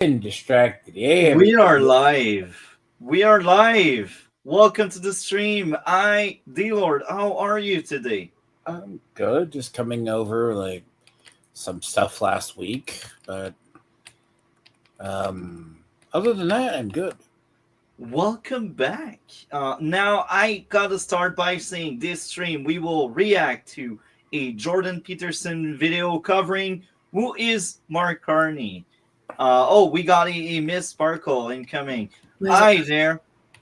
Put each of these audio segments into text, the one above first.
Getting distracted. Yeah, We are live. We are live. Welcome to the stream. D-Lord, how are you today? I'm good. Just coming over like some stuff last week, but um, other than that, I'm good. Welcome back. Now, I gotta start by saying this stream, we will react to a Jordan Peterson video covering who is Mark Carney. We got a Miss Sparkle incoming. Where's it? Hi there.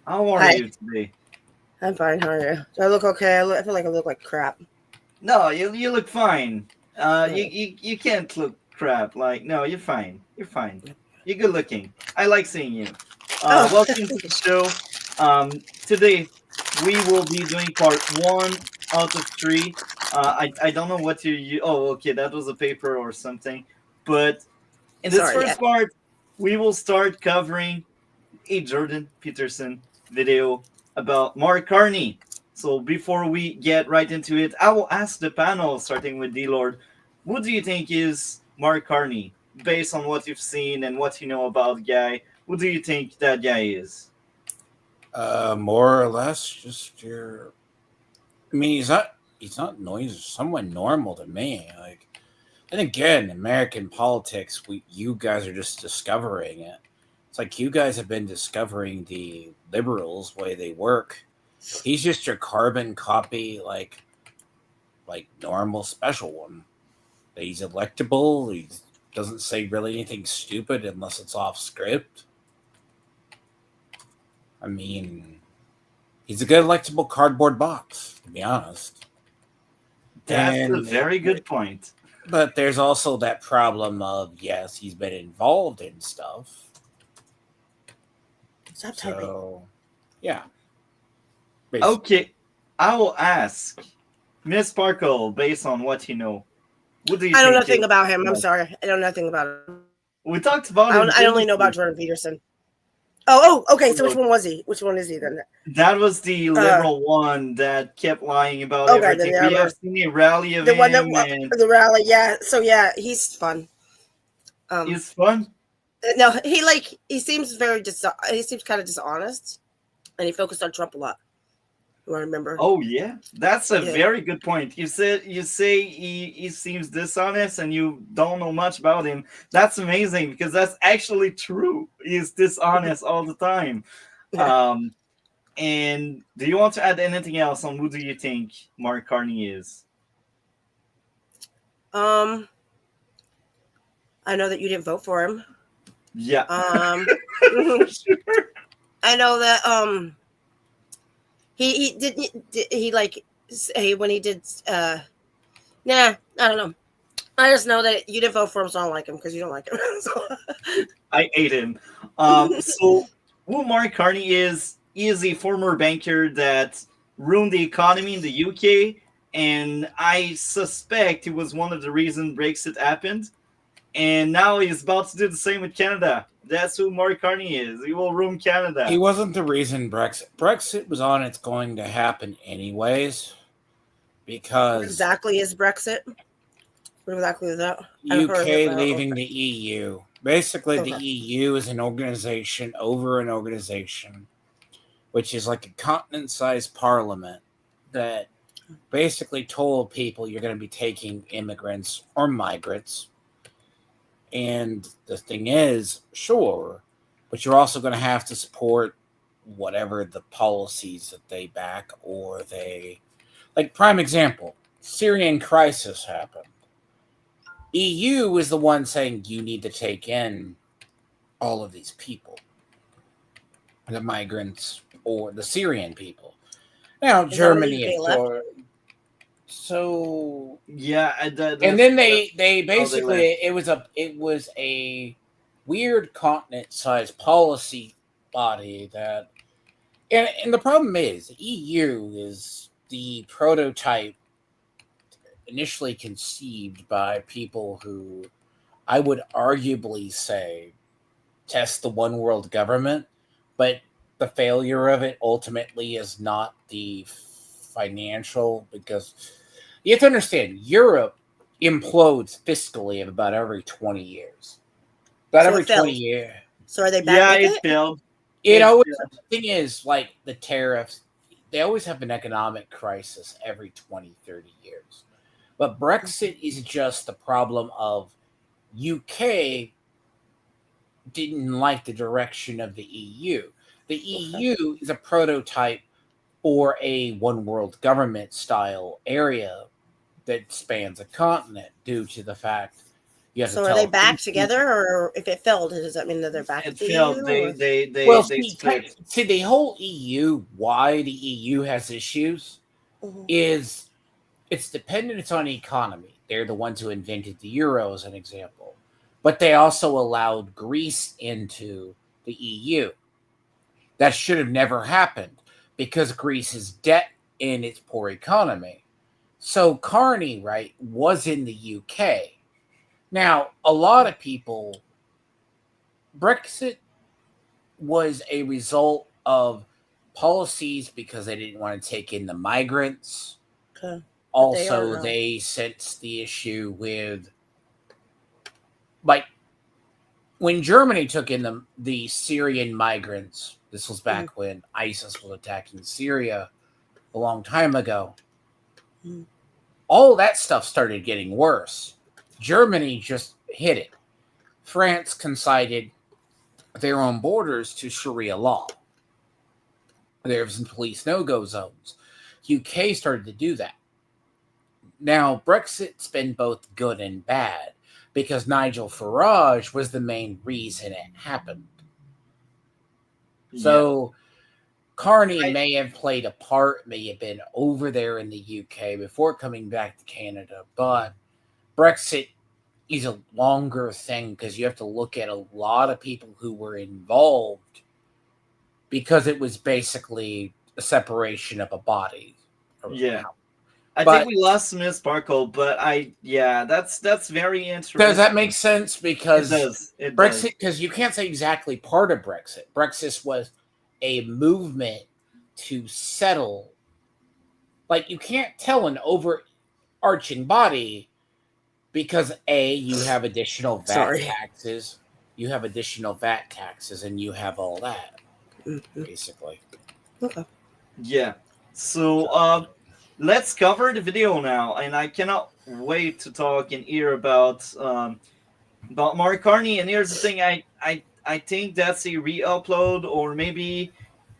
How are Hi, you today? I'm fine. How are you? Do I look okay? I feel like I look like crap. No, you look fine. You, No. you you can't look crap. Like, no, you're fine. You're fine. You're good looking. I like seeing you. Oh, Welcome to the show. Today we will be doing part one out of three. I don't know what you. Oh, okay, that was a paper or something. But in this sorry. Yeah. first part, we will start covering a Jordan Peterson video about Mark Carney. So before we get right into it, I will ask the panel, starting with D Lord, who do you think is Mark Carney? Based on what you've seen and what you know about the guy, who do you think that guy is? More or less, just your. I mean, he's not noisy. Someone normal to me. Like, and again, American politics, you guys are just discovering it. It's like you guys have been discovering the liberals way they work. He's just your carbon copy, like normal special one. He's electable. He doesn't say really anything stupid unless it's off script. I mean, he's a good electable cardboard box, to be honest. That's a And very good point. but there's also that problem of yes, he's been involved in stuff. Stop typing. So yeah, basically. Okay, I will ask Miss Sparkle, based on what you know, what do you I know think is? nothing about him. I'm sorry. I know nothing about him. We talked about him I only know about previously. Jordan Peterson. Oh. Okay. So which So one was he? Which one is he then? that was the Uh. liberal one that kept lying about Okay. Then everything. yeah, I We have remember seen a rally of the one that him, and the rally. Yeah. So yeah, he's fun. Um. it's fun. No, he seems he seems kind of dishonest, and he focused on Trump a lot. Do I remember? Oh yeah, that's a Yeah. very good point. You say he seems dishonest, and you don't know much about him. That's amazing because that's actually true. He's dishonest all the time. Yeah. Um, and do you want to add anything else on who do you think Mark Carney is? Um. I know that you didn't vote for him. Yeah, Mhm. for sure. I know that he like say when he did nah, I don't know. I just know that you didn't vote for him, so I don't like him because you don't like him. I ate him. So who Mark Carney is? He is a former banker that ruined the economy in the UK, and I suspect it was one of the reasons Brexit happened. And now he's about to do the same with Canada. That's who Mark Carney is. He will ruin He Canada. wasn't the reason Brexit was on its going to happen anyways What because exactly is Brexit? What exactly is that? I've heard of it, UK but I don't know. leaving the EU. Basically, the Okay. EU is an organization over an organization, which is like a continent-sized parliament that basically told people you're going to be taking immigrants or migrants. And the thing is, sure, but you're also going to have to support whatever the policies that they back or they. Like, prime example, Syrian crisis happened. EU is the one saying you need to take in all of these people, the migrants or the Syrian people. Now, Is that when the Germany UK and left? so Yeah, and then that's they how they left. basically it was a weird continent sized policy body that and the problem is the EU is the prototype initially conceived by people who I would arguably say test the one world government, but the failure of it ultimately is not the financial because you have to understand Europe implodes fiscally of about every 20 years. About So every it failed. 20 years. So are they back Yeah, with it it? failed. It always, failed. the thing is, like the tariffs, they always have an economic crisis every 20, 30 years. But Brexit is just the problem of UK didn't like the direction of the EU. The EU is a prototype for a one world government style area that spans a continent due to the fact you have to So are they tell back together, or if it failed, does that mean that they're back It with the failed. EU? They Or? they they well they see, split. see the whole EU, why the EU has issues Mhm. is its dependence on economy. They're the ones who invented the euro as an example, but they also allowed Greece into the EU. That should have never happened because Greece's debt and its poor economy. So Carney, right, was in the UK. Now, a lot of people, Brexit was a result of policies because they didn't want to take in the migrants. Okay. But they are Also, now. they sensed the issue with, like, when Germany took in the Syrian migrants, this was back when ISIS was attacking Syria a long time ago. Mhm. All that stuff started getting worse. Germany just hit it. France conceded their own borders to Sharia law. There was some police no-go zones. UK started to do that. Now, Brexit's been both good and bad because Nigel Farage was the main reason it happened. So Carney may have played a part, may have been over there in the UK before coming back to Canada, but Brexit is a longer thing because you have to look at a lot of people who were involved because it was basically a separation of a body. Yeah. I But- think we lost Miss Sparkle, but that's very interesting. Does that make sense? It Because does. It Brexit, does. because you can't say exactly part of Brexit. Brexit was a movement to settle. Like, you can't tell an overarching body because A, you have additional VAT taxes, you have additional VAT taxes, and you have all that, basically. Okay. Yeah. So let's cover the video now, and I cannot wait to talk and hear about Mark Carney. And here's the thing: I think that's a re-upload, or maybe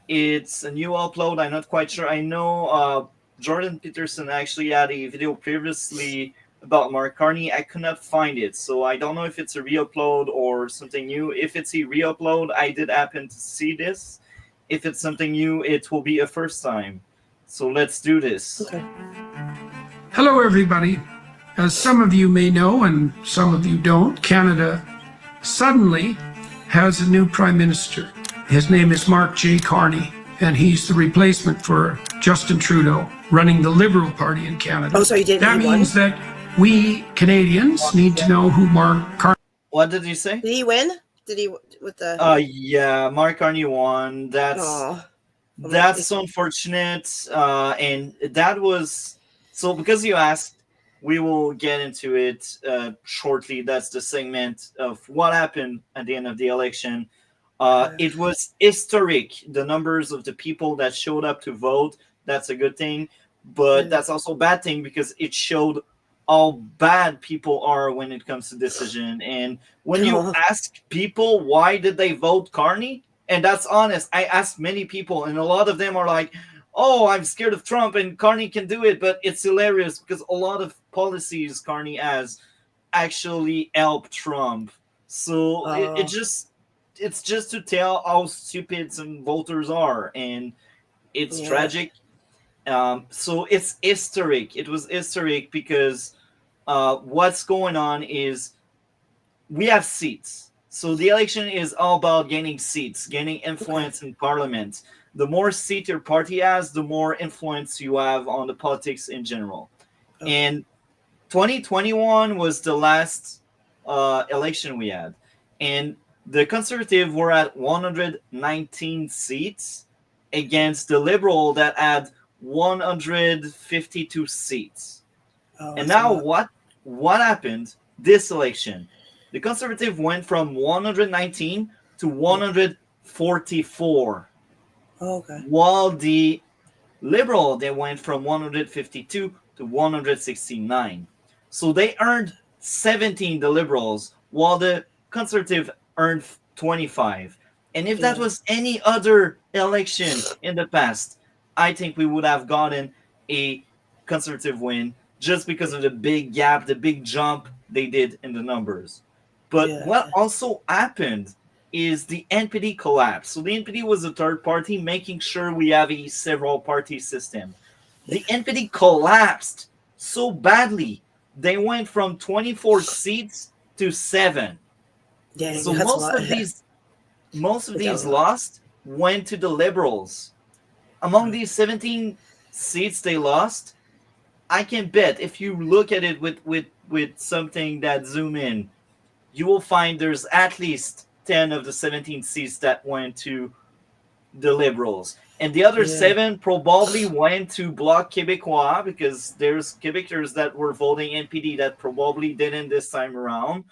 it's a new upload. I'm not quite sure. I know Jordan Peterson actually had a video previously about Mark Carney. I could not find it, so I don't know if it's a re-upload or something new. If it's a re-upload, I did happen to see this. If it's something new, it will be a first time. So let's do this. Okay. Hello, everybody. As some of you may know, and some of you don't, Canada suddenly has a new prime minister. His name is Mark J. Carney, and he's the replacement for Justin Trudeau, running the Liberal Party in Canada. Oh, so he did. That means that we Canadians need to know who Mark Carney. What did you say? Did he win? Did he with the? Yeah, Mark Carney won. That's unfortunate. And that was so because you asked, we will get into it shortly. That's the segment of what happened at the end of the election. It was historic. The numbers of the people that showed up to vote, that's a good thing. But that's also a bad thing because it showed how bad people are when it comes to decision. And when you ask people why did they vote Carney, and that's honest, I asked many people, and a lot of them are like, oh, I'm scared of Trump and Carney can do it. But it's hilarious because a lot of policies Carney has actually helped Trump. So it's just to tell how stupid some voters are, and it's tragic. So it's historic. It was historic because what's going on is we have seats. So the election is all about gaining seats, gaining influence in parliament. The more seat your party has, the more influence you have on the politics in general. And 2021 was the last election we had. And the Conservative were at 119 seats against the Liberal that had 152 seats. And now what happened this election? The Conservative went from 119 to 144, Okay. while the Liberal, they went from 152 to 169. So they earned 17, the Liberals, while the Conservative earned 25. And if that Yeah. was any other election in the past, I think we would have gotten a Conservative win just because of the big gap, the big jump they did in the numbers. But Yeah. what also happened is the NPD collapsed. So the NPD was a third party, making sure we have a several party system. The NPD collapsed so badly, they went from 24 seats to 7. Dang, So that's a lot. most of That these was a lot. lost went to the Liberals. Among these 17 seats they lost, I can bet if you look at it with something that zoom in, you will find there's at least 10 of the 17 seats that went to the Liberals. And the other Yeah. 7 probably went to Bloc Québécois because there's Quebecers that were voting NPD that probably didn't this time around.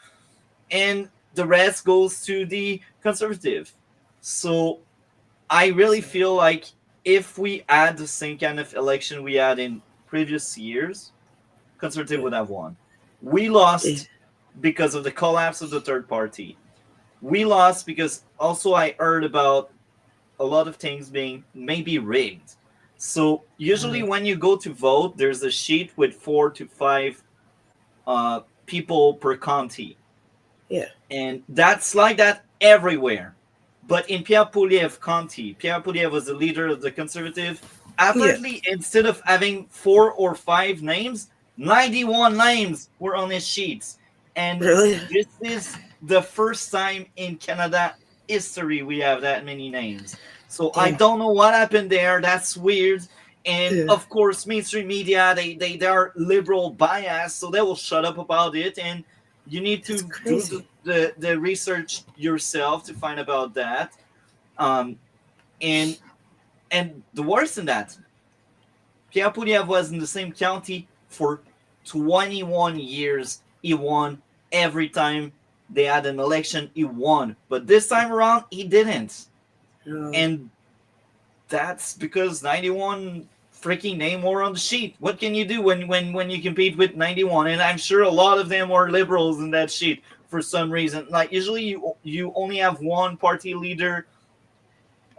And the rest goes to the Conservative. So I really feel like if we had the same kind of election we had in previous years, Conservative would have won. We lost because of the collapse of the third party. We lost because also I heard about a lot of things being maybe rigged. So usually when you go to vote, there's a sheet with 4 to 5 people per county. Yeah. And that's like that everywhere. But in Pierre Poilievre County, Pierre Poilievre was the leader of the Conservative. Apparently, instead of having 4 or 5 names, 91 names were on his sheets. And Really? this is the first time in Canada history we have that many names. So I Damn. don't know what happened there. That's weird. And Yeah. of course, mainstream media, they are liberal biased, so they will shut up about it. And you need to That's do crazy. the research yourself to find about that. Um, and the worse than that, Pierre Poilievre was in the same county for 21 years. He won every time they had an election. He won, but this time around, he didn't. No. And that's because 91 freaking name were on the sheet. What can you do when you compete with 91? And I'm sure a lot of them are liberals in that sheet for some reason. Like usually you only have one party leader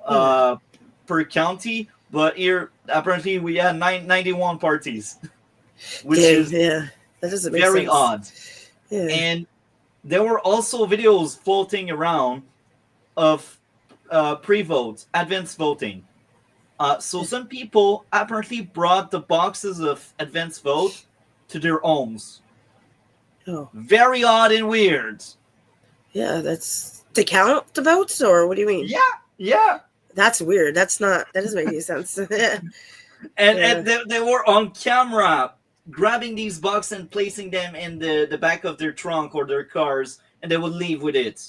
per county, but here apparently we had 91 parties, which Dang, is yeah. That doesn't make very sense. odd. Yeah. And there were also videos floating around of pre-vote, advanced voting. So some people apparently brought the boxes of advanced vote to their homes. Oh. Very odd and weird. Yeah, that's to count the votes, or what do you mean? Yeah. That's weird. That doesn't make any sense. And they were on camera grabbing these boxes and placing them in the back of their trunk or their cars, and they would leave with it.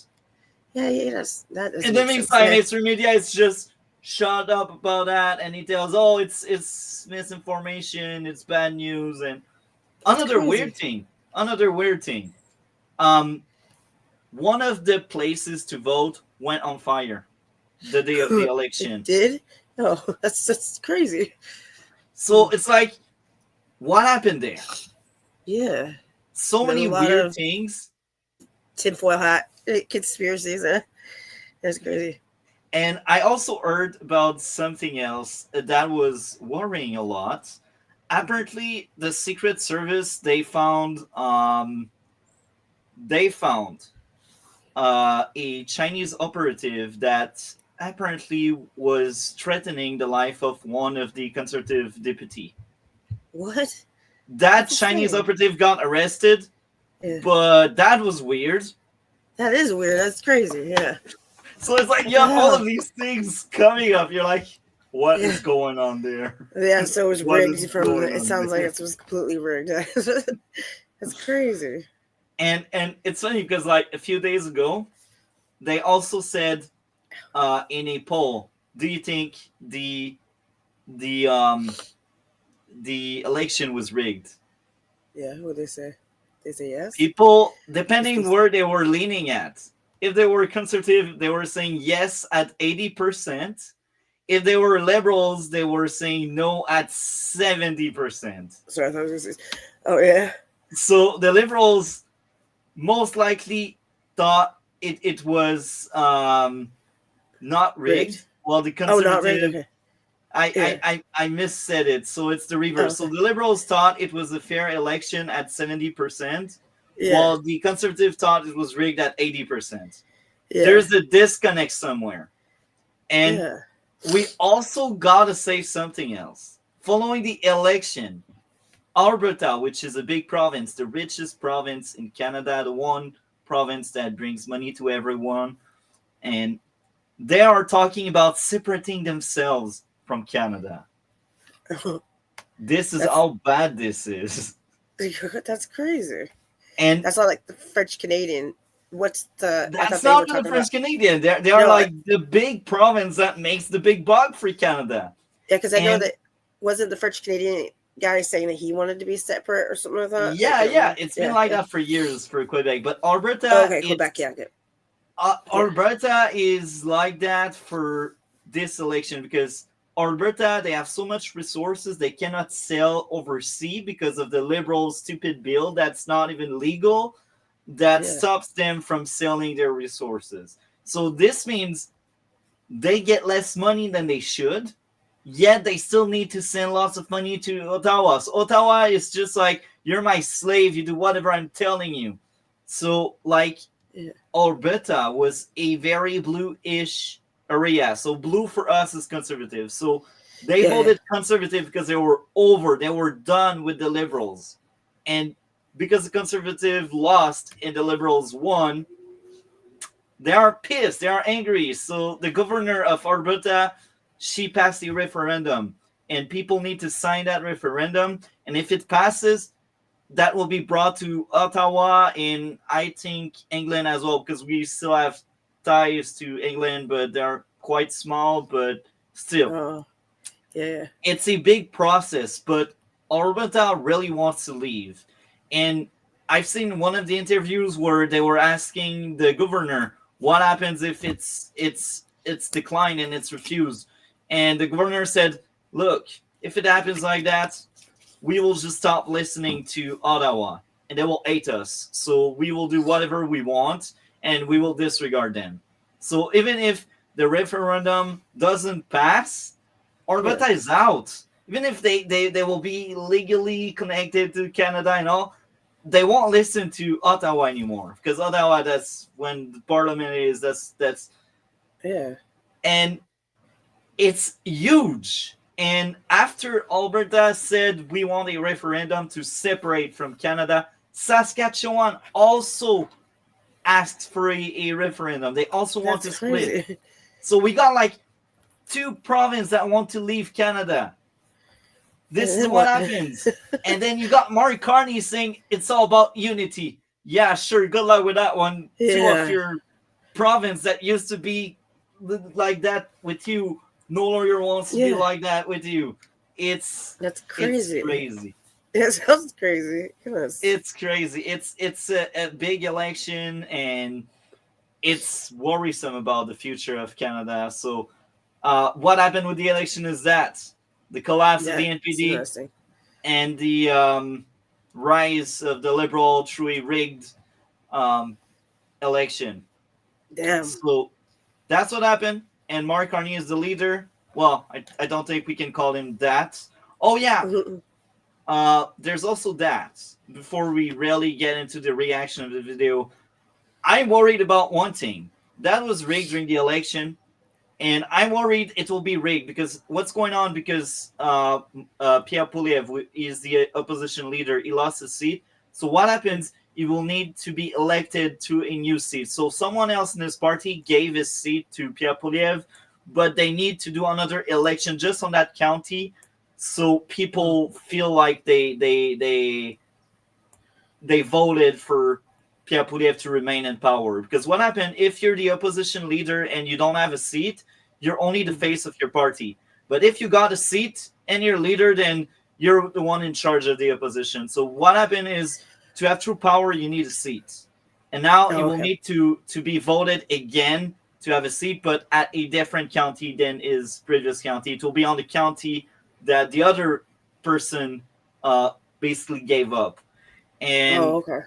Yeah, that doesn't In the make meantime, sense. mainstream media is just shut up about that, and he tells, "Oh, it's misinformation, it's bad news." And another weird thing. One of the places to vote went on fire the day of the election. It did? Oh, that's crazy. So it's like, what happened there? Yeah. So There's many a lot weird of things. Tinfoil hat conspiracies. That's crazy. And I also heard about something else that was worrying a lot. Apparently, the Secret Service they found a Chinese operative that apparently was threatening the life of one of the Conservative deputy. What? That That's Chinese insane. operative got arrested, Yeah. but that was weird. That is weird. That's crazy. Yeah. So it's like What you the have all hell? of these things coming up. You're like, what is Yeah. going on there? Yeah, so it was What rigged is from. going It on sounds like there? it was completely rigged. That's crazy. And it's funny because like a few days ago, they also said in a poll, do you think the election was rigged? Yeah, what they say? They say yes. People, depending where they were leaning at. If they were conservative, they were saying yes at 80%. If they were liberals, they were saying no at 70%. Sorry, I thought it was. Oh yeah. So the liberals most likely thought it was not rigged. Well, the Oh, not conservative, rigged. Okay. I missaid it. So it's the reverse. Oh, okay. So the liberals thought it was a fair election at 70%, Yeah. while the conservative thought it was rigged at 80%. Yeah. There's a disconnect somewhere. And yeah. we also gotta say something else. Following the election, Alberta, which is a big province, the richest province in Canada, the one province that brings money to everyone, and they are talking about separating themselves from Canada. This is how bad this is. That's crazy. And that's not like the French Canadian. What's the? That's not the French Canadian. They are like the big province that makes the big buck for Canada. Yeah, because I know that wasn't the French Canadian guy saying that he wanted to be separate or something like that. Yeah. It's been like that for years for Quebec, but Alberta. Okay, Quebec. Yeah, good. Alberta is like that for this election because Alberta, they have so much resources they cannot sell overseas because of the Liberal stupid bill that's not even legal that stops them from selling their resources. So this means they get less money than they should, yet they still need to send lots of money to Ottawa. So Ottawa is just like, you're my slave, you do whatever I'm telling you. So like Alberta was a very blue-ish area. So blue for us is conservative. So they voted conservative because they were done with the Liberals. And because the conservative lost and the Liberals won, they are pissed, they are angry. So the governor of Alberta, she passed the referendum. And people need to sign that referendum. And if it passes, that will be brought to Ottawa and I think England as well, because we still have ties to England, but they're quite small, but still. It's a big process, but Alberta really wants to leave. And I've seen one of the interviews where they were asking the governor what happens if it's declined and it's refused. And the governor said, look, if it happens like that, we will just stop listening to Ottawa and they will hate us. So we will do whatever we want and we will disregard them. So even if the referendum doesn't pass, Alberta is out. Even if they will be legally connected to Canada and all, they won't listen to Ottawa anymore. Because Ottawa, that's when the parliament is, that's and it's huge. And after Alberta said we want a referendum to separate from Canada, Saskatchewan also asked for a referendum. They also want to split. So we got like 2 provinces that want to leave Canada. This is what happens. And then you got Mark Carney saying it's all about unity. Yeah, sure. Good luck with that one. 2 of your province that used to be like that with you no longer wants to be like that with you. That's crazy. It's crazy. It sounds crazy. Goodness. It's crazy. It's a big election and it's worrisome about the future of Canada. So what happened with the election is that the collapse of the NPD and the rise of the Liberal through a rigged election. Damn. So that's what happened. And Mark Carney is the leader. Well, I don't think we can call him that. Oh, yeah. There's also that. Before we really get into the reaction of the video, I'm worried about one thing. That was rigged during the election. And I'm worried it will be rigged because what's going on? Because Pierre Poilievre is the opposition leader. He lost his seat. So what happens? He will need to be elected to a new seat. So someone else in his party gave his seat to Pierre Poilievre, but they need to do another election just on that county, so people feel like they voted for Pierre Poilievre to remain in power. Because what happened if you're the opposition leader and you don't have a seat, you're only the face of your party. But if you got a seat and you're leader, then you're the one in charge of the opposition. So what happened is to have true power, you need a seat. And now Oh, it will okay. need to be voted again to have a seat, but at a different county than his previous county. It will be on the county that the other person basically gave up. And Oh, okay.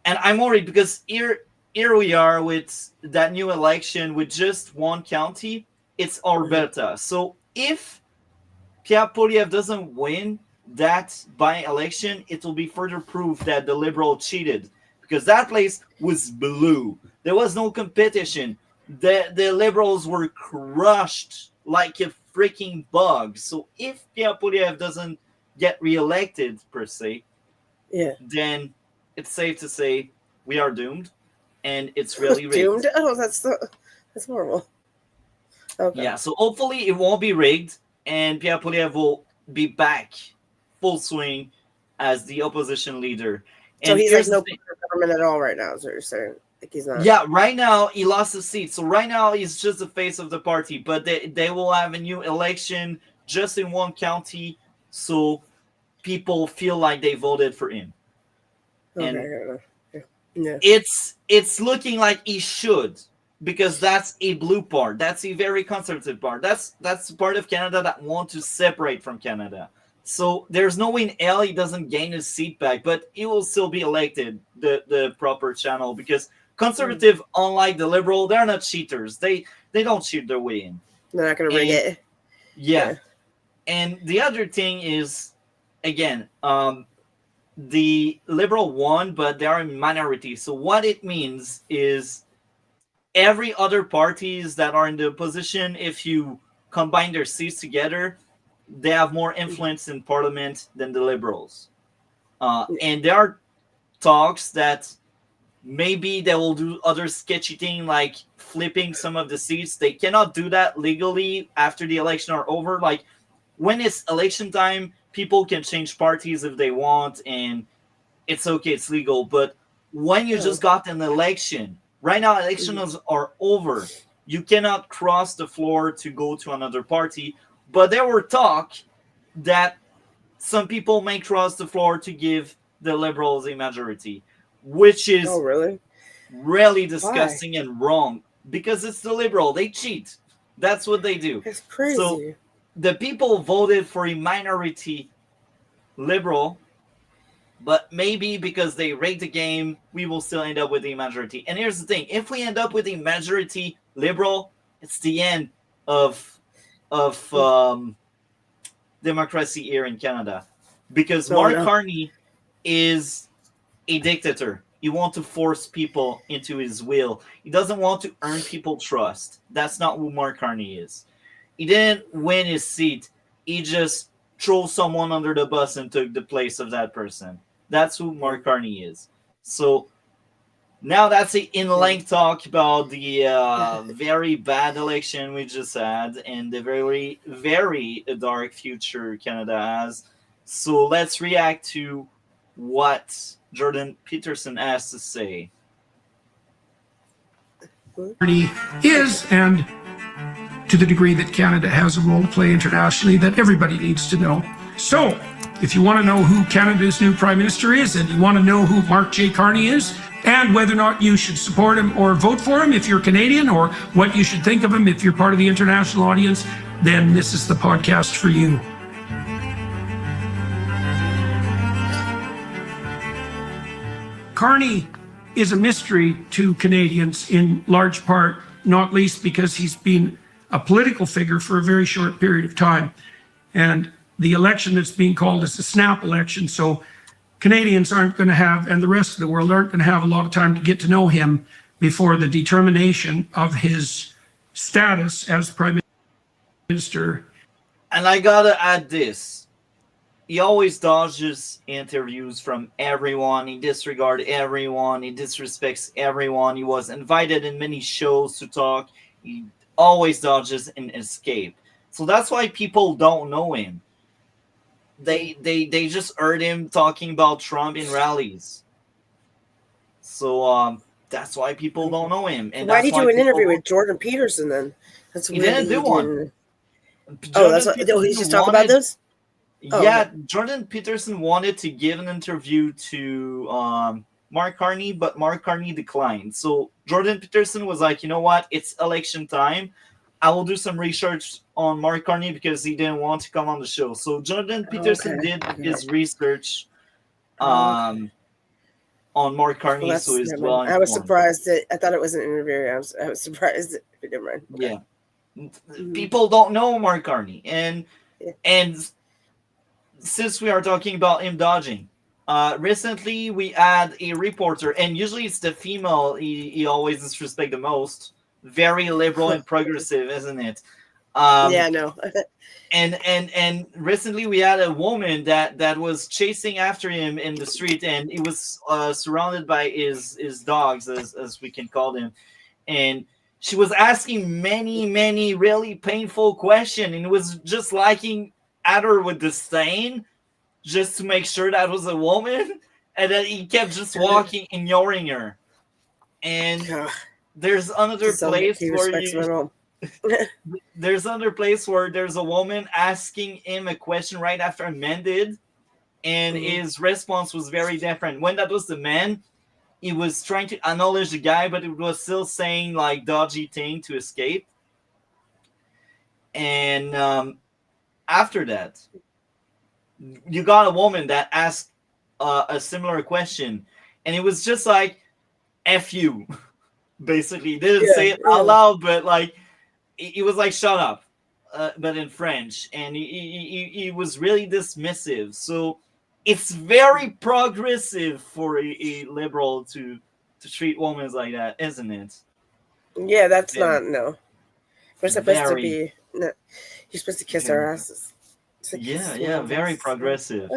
and I'm worried because here we are with that new election with just one county. It's Alberta. So if Pierre Poilievre doesn't win that by-election, it will be further proof that the Liberal cheated, because that place was blue. There was no competition. The Liberals were crushed like a freaking bug. So if Pierre Poilievre doesn't get reelected, per se, Yeah. then it's safe to say we are doomed, and it's really rigged. Doomed? Oh, that's horrible. Okay. Yeah, so hopefully it won't be rigged, and Pierre Poilievre will be back full swing as the opposition leader. So And he's here's like no the thing. government at all right now, is what you're saying. Like he's not. Yeah, right now he lost a seat. So right now he's just the face of the party, but they will have a new election just in one county, so people feel like they voted for him. Okay, And yeah. it's looking like he should, because that's a blue part. That's a very conservative part. That's part of Canada that want to separate from Canada. So there's no way in hell he doesn't gain his seat back, but he will still be elected the proper channel, because conservative, unlike the Liberal, they're not cheaters. They don't cheat their way in. They're not gonna rig And- it. Yeah. And the other thing is, again, the Liberal won, but they are in minority. So what it means is every other parties that are in the opposition, if you combine their seats together, they have more influence in parliament than the Liberals. And there are talks that maybe they will do other sketchy thing like flipping some of the seats. They cannot do that legally after the election are over. Like when it's election time, people can change parties if they want, and it's okay, it's legal. But when you just got an election, right now elections are over. You cannot cross the floor to go to another party. But there were talk that some people may cross the floor to give the Liberals a majority, which is Oh, really? really disgusting and wrong, because it's the Liberal. They cheat. That's what they do. It's crazy. So the people voted for a minority Liberal, but maybe because they rigged the game, we will still end up with a majority. And here's the thing: if we end up with a majority Liberal, it's the end of democracy here in Canada, because Mark Carney is a dictator. He wants to force people into his will. He doesn't want to earn people's trust. That's not who Mark Carney is. He didn't win his seat. He just threw someone under the bus and took the place of that person. That's who Mark Carney is. So now that's an in-length talk about the very bad election we just had and the very, very dark future Canada has. So let's react to what Jordan Peterson has to say. Party is, and to the degree that Canada has a role to play internationally that everybody needs to know. So, if you want to know who Canada's new Prime Minister is, and you want to know who Mark J. Carney is, and whether or not you should support him or vote for him if you're Canadian, or what you should think of him if you're part of the international audience, then this is the podcast for you. Carney is a mystery to Canadians in large part, not least because he's been a political figure for a very short period of time. And the election that's being called is a snap election, so Canadians aren't going to have, and the rest of the world aren't going to have a lot of time to get to know him before the determination of his status as Prime Minister. And I gotta add this. He always dodges interviews from everyone. He disregards everyone. He disrespects everyone. He was invited in many shows to talk. He always dodges and escape. So that's why people don't know him. They just heard him talking about Trump in rallies. So that's why people don't know him. And why did that's he do an people interview with Jordan Peterson then? That's He weird didn't that do one. Oh, that's what. Jordan Oh, he's Peterson just talking about wanted- this. Oh, Yeah, okay. Jordan Peterson wanted to give an interview to Mark Carney, but Mark Carney declined. So Jordan Peterson was like, you know what? It's election time. I will do some research on Mark Carney because he didn't want to come on the show. So Jordan Peterson Okay. did Okay. his research Okay. on Mark Well, Carney, so that's he's never well mind. I was informed. surprised that I thought it was an interview. I was surprised that never mind. Okay. Yeah. Mhm. People don't know Mark Carney. Yeah. And since we are talking about him dodging, recently we had a reporter, and usually it's the female he always disrespect the most. Very liberal and progressive, isn't it? Yeah, no. And recently we had a woman that was chasing after him in the street, and he was surrounded by his dogs, as we can call them, and she was asking many really painful questions, and was just liking at her with disdain, just to make sure that was a woman, and then he kept just walking, ignoring her. And God, there's another just so place he where respects my mom. there's another place where there's a woman asking him a question right after a man did, and Mhm. his response was very different. When that was the man, he was trying to acknowledge the guy, but it was still saying like dodgy thing to escape. And after that, you got a woman that asked a similar question, and it was just like "f you," basically. He didn't Yeah, say it out yeah. loud, but like he was like "shut up," but in French, and he was really dismissive. So it's very progressive for a liberal to treat women like that, isn't it? Yeah, that's Very, not no. We're supposed to very, be no. You're supposed to kiss very. our asses. To Yeah, kiss yeah, women's very asses. progressive.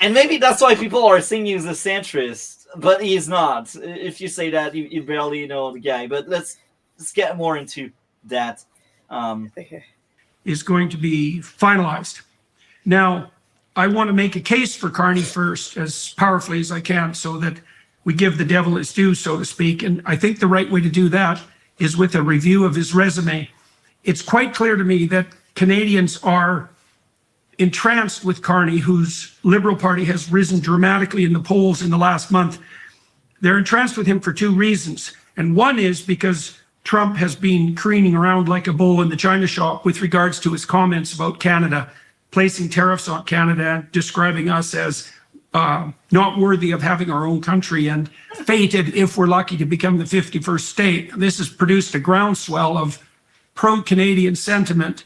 And maybe that's why people are saying he's a centrist, but he's not. If you say that, you barely know the guy. But let's get more into that. Okay. Is going to be finalized. Now, I want to make a case for Carney first as powerfully as I can so that we give the devil his due, so to speak. And I think the right way to do that is with a review of his resume. It's quite clear to me that Canadians are entranced with Carney, whose Liberal Party has risen dramatically in the polls in the last month. They're entranced with him for two reasons. And one is because Trump has been careening around like a bull in the china shop with regards to his comments about Canada, placing tariffs on Canada, describing us as not worthy of having our own country and fated, if we're lucky, to become the 51st state. This has produced a groundswell of pro-Canadian sentiment.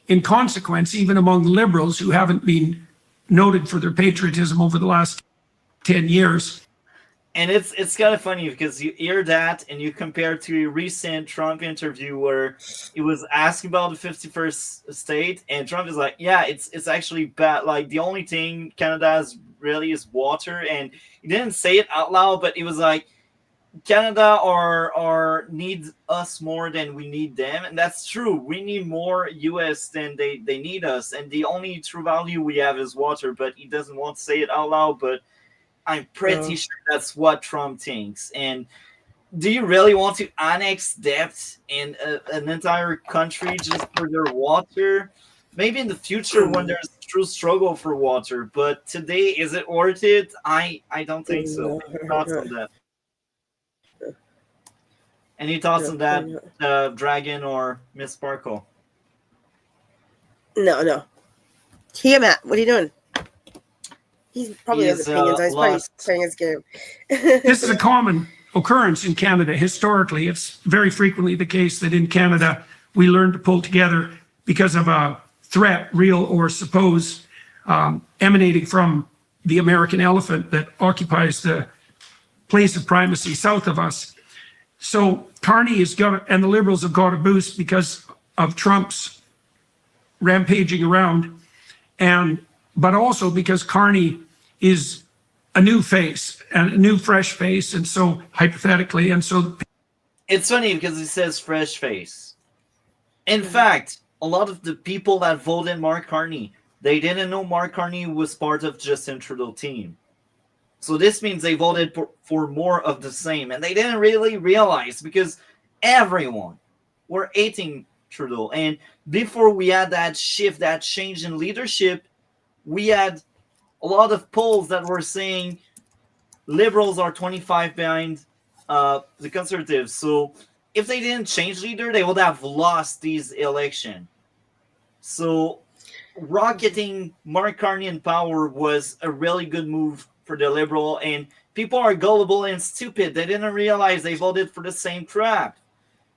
In consequence, even among liberals who haven't been noted for their patriotism over the last 10 years. And it's kind of funny because you hear that and you compare to a recent Trump interview where he was asked about the 51st state, and Trump is like, "Yeah, it's actually bad. Like the only thing Canada has really is water." And he didn't say it out loud, but he was like, Canada or needs us more than we need them, and that's true. We need more US than they need us, and the only true value we have is water. But he doesn't want to say it out loud. But I'm pretty Oh. sure that's what Trump thinks. And do you really want to annex debt in an entire country just for their water? Maybe in the future when there's a true struggle for water, but today is it worth it? I don't think so. No, Any thoughts on that? Any thoughts on that, Dragon or Miss Sparkle? no. Here, Matt, what are you doing? He probably He has is opinions. He's probably lost. playing his game. This is a common occurrence in Canada. Historically, it's very frequently the case that in Canada, we learn to pull together because of a threat, real or supposed, emanating from the American elephant that occupies the place of primacy south of us. So Carney has got, and the Liberals have got a boost because of Trump's rampaging around, but also because Carney is a new face and a new fresh face, and so hypothetically, and so It's funny because he says fresh face. In fact, a lot of the people that voted Mark Carney, they didn't know Mark Carney was part of Justin Trudeau team. So this means they voted for more of the same, and they didn't really realize because everyone were hating Trudeau. And before we had that shift, that change in leadership, we had a lot of polls that were saying liberals are 25 behind the conservatives. So if they didn't change leader, they would have lost these election. So rocketing Mark Carney in power was a really good move for the liberal, and people are gullible and stupid. They didn't realize they voted for the same crap.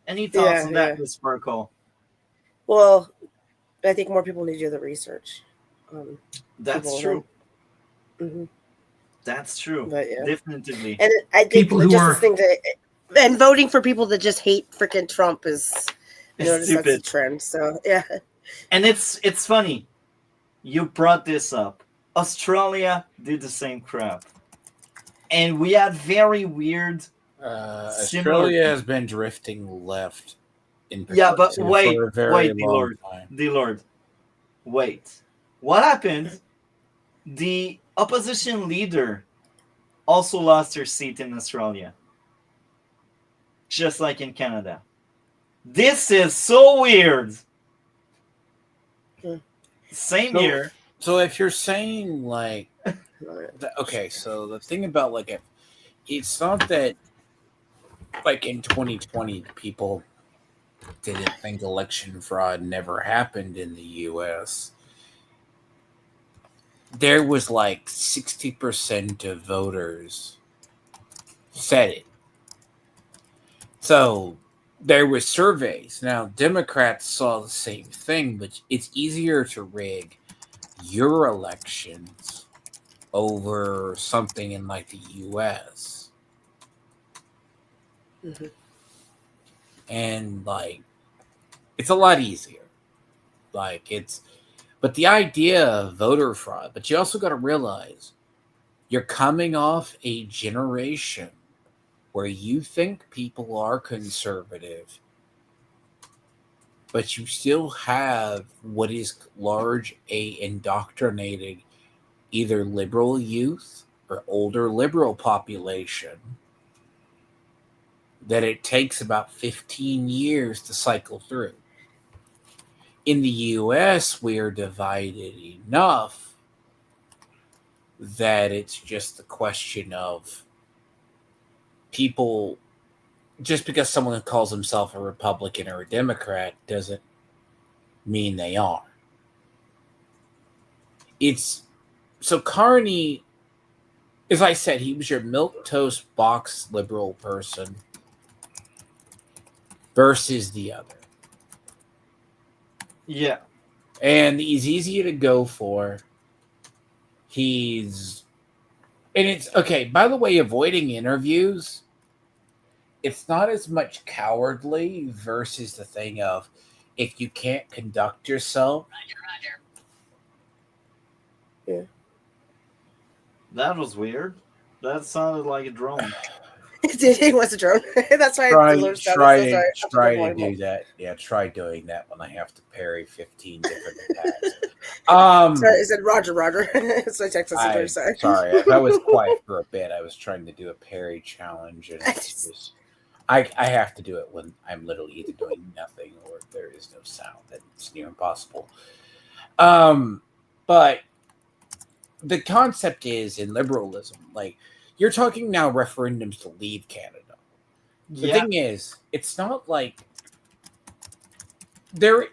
Any thoughts on that, Ms. Sparkle? Well, I think more people need to do the research. That's true. Mm-hmm. That's true. But, yeah. Definitively. And I think People who just are- this thing to, and voting for people that just hate freaking Trump is, you know, that's a trend. So yeah. And it's funny. You brought this up. Australia did the same crap. And we had very weird Australia has been drifting left in Yeah, but particular wait, for a very long D-Lord. time. D-Lord. Wait. What happened? The opposition leader also lost her seat in Australia. Just like in Canada. This is so weird. Same So- year. So if you're saying like, okay, so the thing about like, it's not that like in 2020 people didn't think election fraud never happened in the U.S. There was like 60% of voters said it. So there was surveys. Now Democrats saw the same thing, but it's easier to rig your elections over something in like the U.S. Mm-hmm. And like it's a lot easier. Like but the idea of voter fraud, but you also got to realize you're coming off a generation where you think people are conservative, but you still have what is large a indoctrinated either liberal youth or older liberal population that it takes about 15 years to cycle through. In the US, we are divided enough that it's just a question of people. Just because someone calls himself a Republican or a Democrat doesn't mean they are. So Carney, as I said, he was your milquetoast box liberal person versus the other. Yeah. And he's easy to go for. And it's okay, by the way, avoiding interviews, it's not as much cowardly versus the thing of if you can't conduct yourself. Yeah. That was weird. That sounded like a drone. It was a drone. That's why Try I to do that. Yeah, try doing that when I have to parry 15 different attacks. Sorry, it said Roger. So I texted her. Sorry, I was quiet for a bit. I was trying to do a parry challenge, and I have to do it when I'm literally either doing nothing or there is no sound. That's near impossible. But the concept is in liberalism, like you're talking now referendums to leave Canada. The thing is, it's not like there.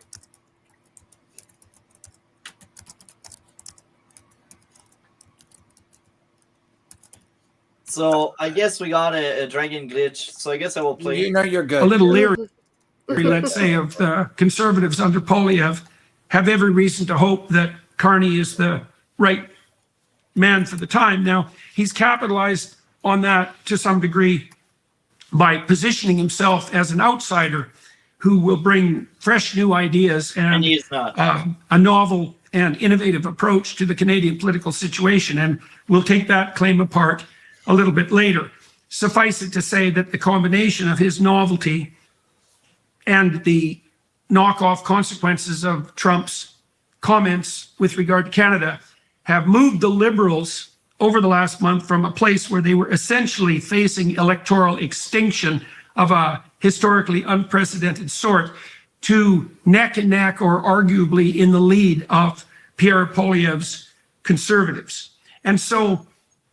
So I guess we got a dragon glitch. So I guess I will play. You know you're good. A little leery, let's say, of the conservatives under Poilievre have every reason to hope that Carney is the right man for the time. Now, he's capitalized on that to some degree by positioning himself as an outsider who will bring fresh new ideas And he is not. a novel and innovative approach to the Canadian political situation. And we'll take that claim apart a little bit later. Suffice it to say that the combination of his novelty and the knockoff consequences of Trump's comments with regard to Canada have moved the Liberals over the last month from a place where they were essentially facing electoral extinction of a historically unprecedented sort to neck and neck or arguably in the lead of Pierre Poilievre's conservatives. And so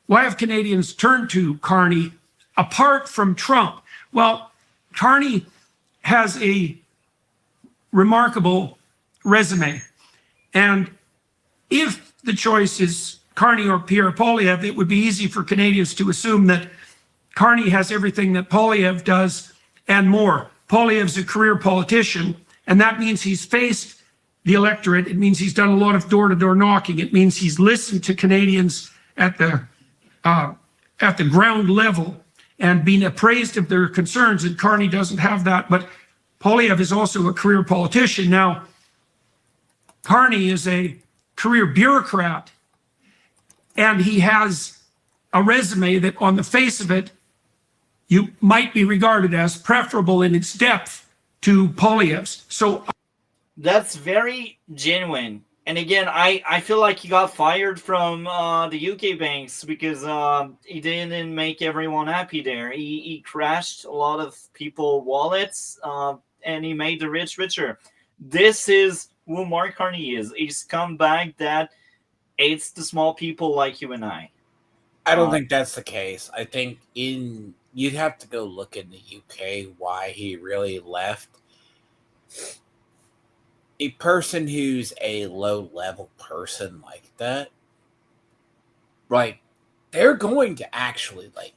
why have Canadians turned to Carney apart from Trump? Well, Carney has a remarkable resume. And if the choice is Carney or Pierre Poilievre, it would be easy for Canadians to assume that Carney has everything that Poilievre does and more. Poilievre's a career politician, and that means he's faced the electorate. It means he's done a lot of door-to-door knocking. It means he's listened to Canadians at the ground level and been appraised of their concerns, and Carney doesn't have that. But Poilievre is also a career politician. Now, Carney is a career bureaucrat, and he has a resume that on the face of it, you might be regarded as preferable in its depth to Poilievre's. So That's very genuine. And again, I feel like he got fired from the UK banks because he didn't make everyone happy there. He crashed a lot of people's wallets and he made the rich richer. This is who Mark Carney is. A scumbag that hates the small people like you and I. I don't think that's the case. I think you'd have to go look in the UK why he really left. A person who's a low-level person like that, like, they're going to actually, like,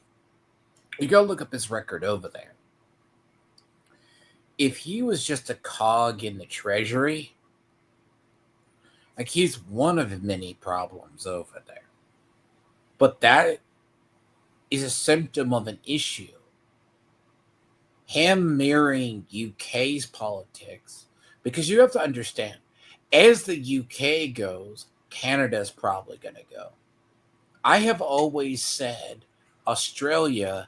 you go look up his record over there. If he was just a cog in the treasury, like, he's one of many problems over there. But that is a symptom of an issue. Him mirroring UK's politics, because you have to understand, as the UK goes, Canada's probably going to go. I have always said Australia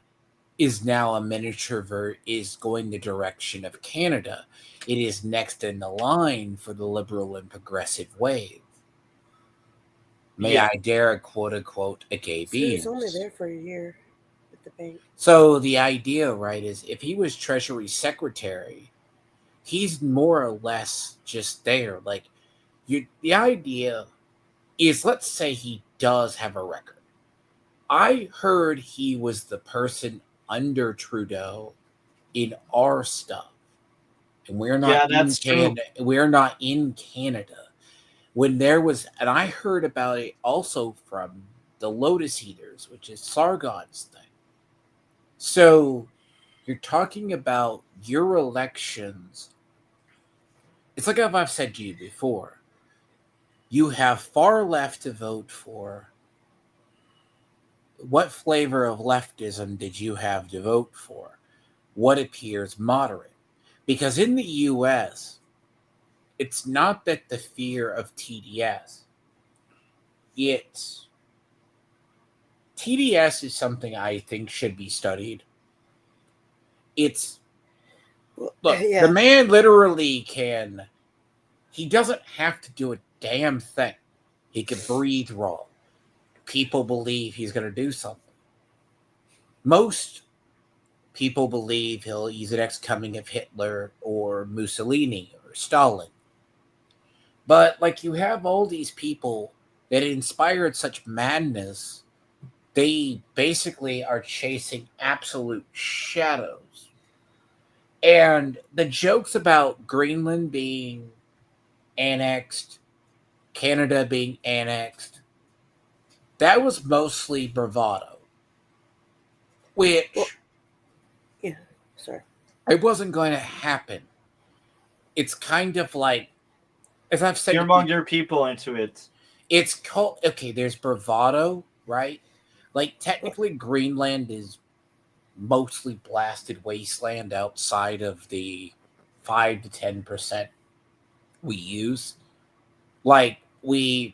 is now a miniature is going the direction of Canada. It is next in the line for the liberal and progressive wave. May I dare quote unquote a gay being. He's only there for a year at the bank. So the idea, right, is if he was Treasury Secretary, he's more or less just there. Like, the idea is, let's say he does have a record. I heard he was the person under Trudeau in our stuff, and we're not in Canada. We're not in Canada. When there was, and I heard about it also from the Lotus Eaters, which is Sargon's thing. So you're talking about your elections. It's like I've said to you before. You have far left to vote for. What flavor of leftism did you have to vote for? What appears moderate? Because in the U.S., it's not that the fear of TDS. TDS is something I think should be studied. The man literally he doesn't have to do a damn thing. He can breathe wrong. People believe he's going to do something. Most people believe he's the next coming of Hitler or Mussolini or Stalin. But, like, you have all these people that inspired such madness, they basically are chasing absolute shadows. And the jokes about Greenland being annexed, Canada being annexed, that was mostly bravado. Which, it wasn't going to happen. It's kind of like, as I've said, fearmonger people into it. It's called, okay, there's bravado, right? Like, technically, Greenland is mostly blasted wasteland outside of the 5 to 10% we use. Like, it's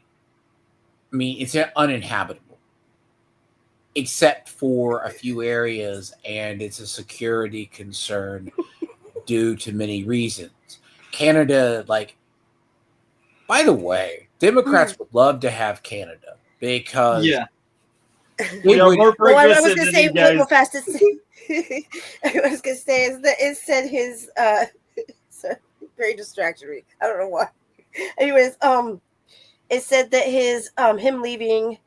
uninhabitable. Except for a few areas, and it's a security concern due to many reasons. Canada, like, by the way, Democrats would love to have Canada because we are more progressive I was going to say, guys. real fast. I was going to say, it said his, very distracted me. I don't know why. Anyways, it said that his him leaving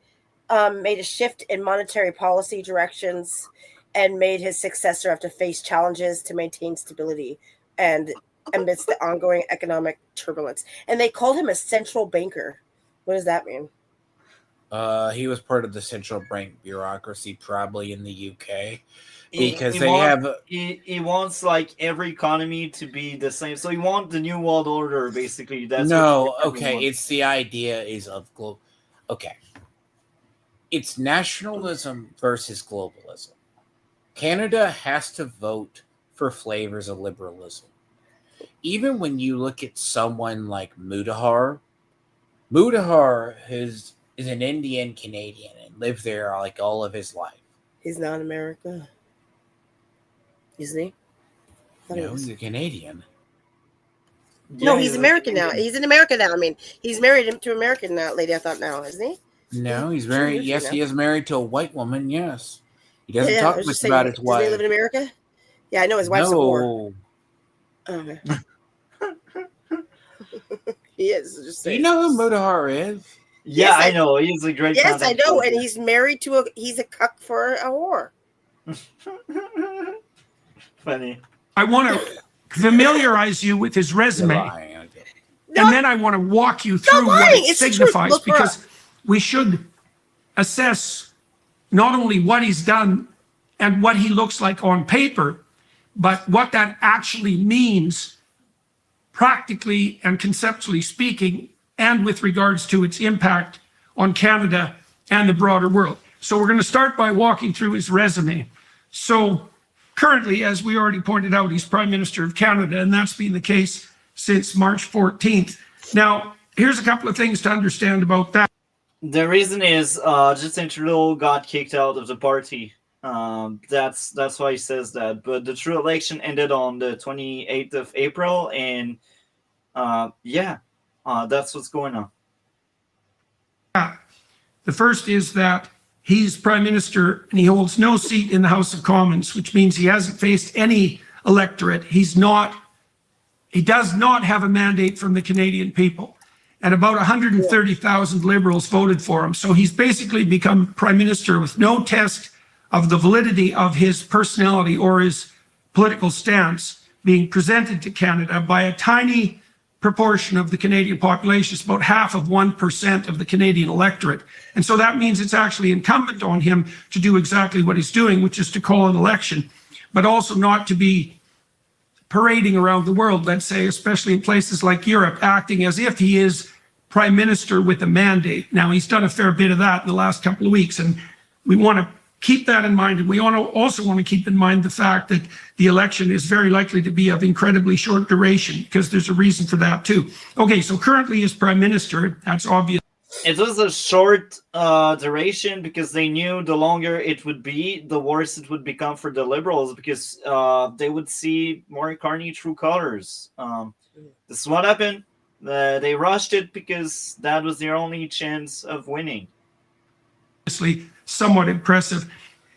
made a shift in monetary policy directions and made his successor have to face challenges to maintain stability and amidst the ongoing economic turbulence. And they called him a central banker. What does that mean? He was part of the central bank bureaucracy, probably in the UK, He, because he they wants have. he wants like every economy to be the same. So he wants the new world order, basically. That's what No, Mark Carney okay, wants. it's the idea is of global. Okay, it's nationalism versus globalism. Canada has to vote for flavors of liberalism. Even when you look at someone like Mudahar is an Indian Canadian and lived there like all of his life. He's not in America, isn't he? I thought he No, was. he's a Canadian. No, Yeah, he's a American now. Canadian. He's in America now. I mean, he's married to American now, lady. I thought now, isn't he? No, he's He married. lives here Yes, now. he is married to a white woman. Yes, he Yeah, doesn't yeah. I talk was much just about saying, his doesn't he live wife. in America? Yeah, I know his wife's a whore. No, Oh, okay. He is. Just do you saying. know who Mudahar is? Yeah, Yes, I know. He's a great Yes, I content know, and creator. he's married to a. He's a cuck for a whore. Funny. I want to familiarize you with his You're resume, lying. No, and then I want to walk you not through what lying. it It's the truth. signifies, Look her up. because we should assess not only what he's done and what he looks like on paper, but what that actually means practically and conceptually speaking, and with regards to its impact on Canada and the broader world. So we're going to start by walking through his resume. So currently, as we already pointed out, he's Prime Minister of Canada, and that's been the case since March 14th. Now, here's a couple of things to understand about that. The reason is Justin Trudeau got kicked out of the party. That's why he says that. But the true election ended on the 28th of April, and that's what's going on. The first is that he's Prime Minister and he holds no seat in the House of Commons, which means he hasn't faced any electorate. He does not have a mandate from the Canadian people. And about 130,000 Liberals voted for him. So he's basically become Prime Minister with no test of the validity of his personality or his political stance being presented to Canada by a tiny proportion of the Canadian population. It's about half of 1% of the Canadian electorate. And so that means it's actually incumbent on him to do exactly what he's doing, which is to call an election, but also not to be parading around the world, let's say, especially in places like Europe, acting as if he is Prime Minister with a mandate. Now, he's done a fair bit of that in the last couple of weeks, and we want to keep that in mind. And we also want to keep in mind the fact that the election is very likely to be of incredibly short duration, because there's a reason for that too. Okay, so currently as Prime Minister, that's obvious. It was a short duration because they knew the longer it would be, the worse it would become for the Liberals, because they would see Mark Carney true colors. This is what happened. They rushed it because that was their only chance of winning. Obviously somewhat impressive.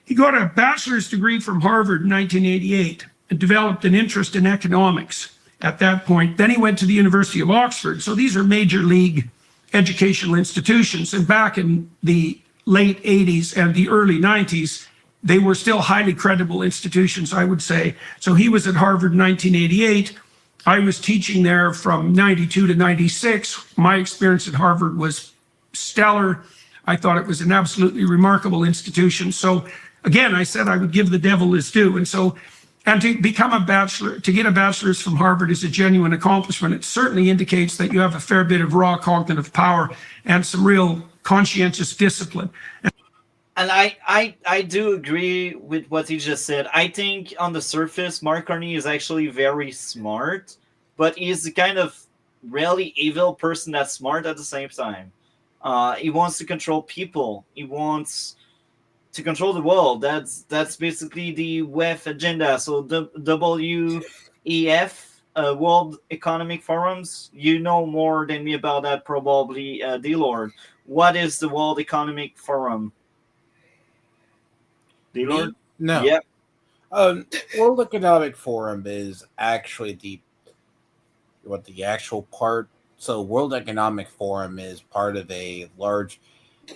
He got a bachelor's degree from Harvard in 1988 and developed an interest in economics at that point. Then he went to the University of Oxford. So these are major league educational institutions. And back in the late 80s and the early 90s, they were still highly credible institutions, I would say. So he was at Harvard in 1988. I was teaching there from 92 to 96. My experience at Harvard was stellar. I thought it was an absolutely remarkable institution. So again, I said I would give the devil his due. And to become a bachelor, to get a bachelor's from Harvard is a genuine accomplishment. It certainly indicates that you have a fair bit of raw cognitive power and some real conscientious discipline. And I do agree with what he just said. I think on the surface, Mark Carney is actually very smart, but he's the kind of really evil person that's smart at the same time. He wants to control people. He wants to control the world. That's basically the WEF agenda. So the WEF, World Economic Forums. You know more than me about that, probably, D-Lord. What is the World Economic Forum? D-Lord? No. Yep. World Economic Forum is actually the actual parts So World Economic Forum is part of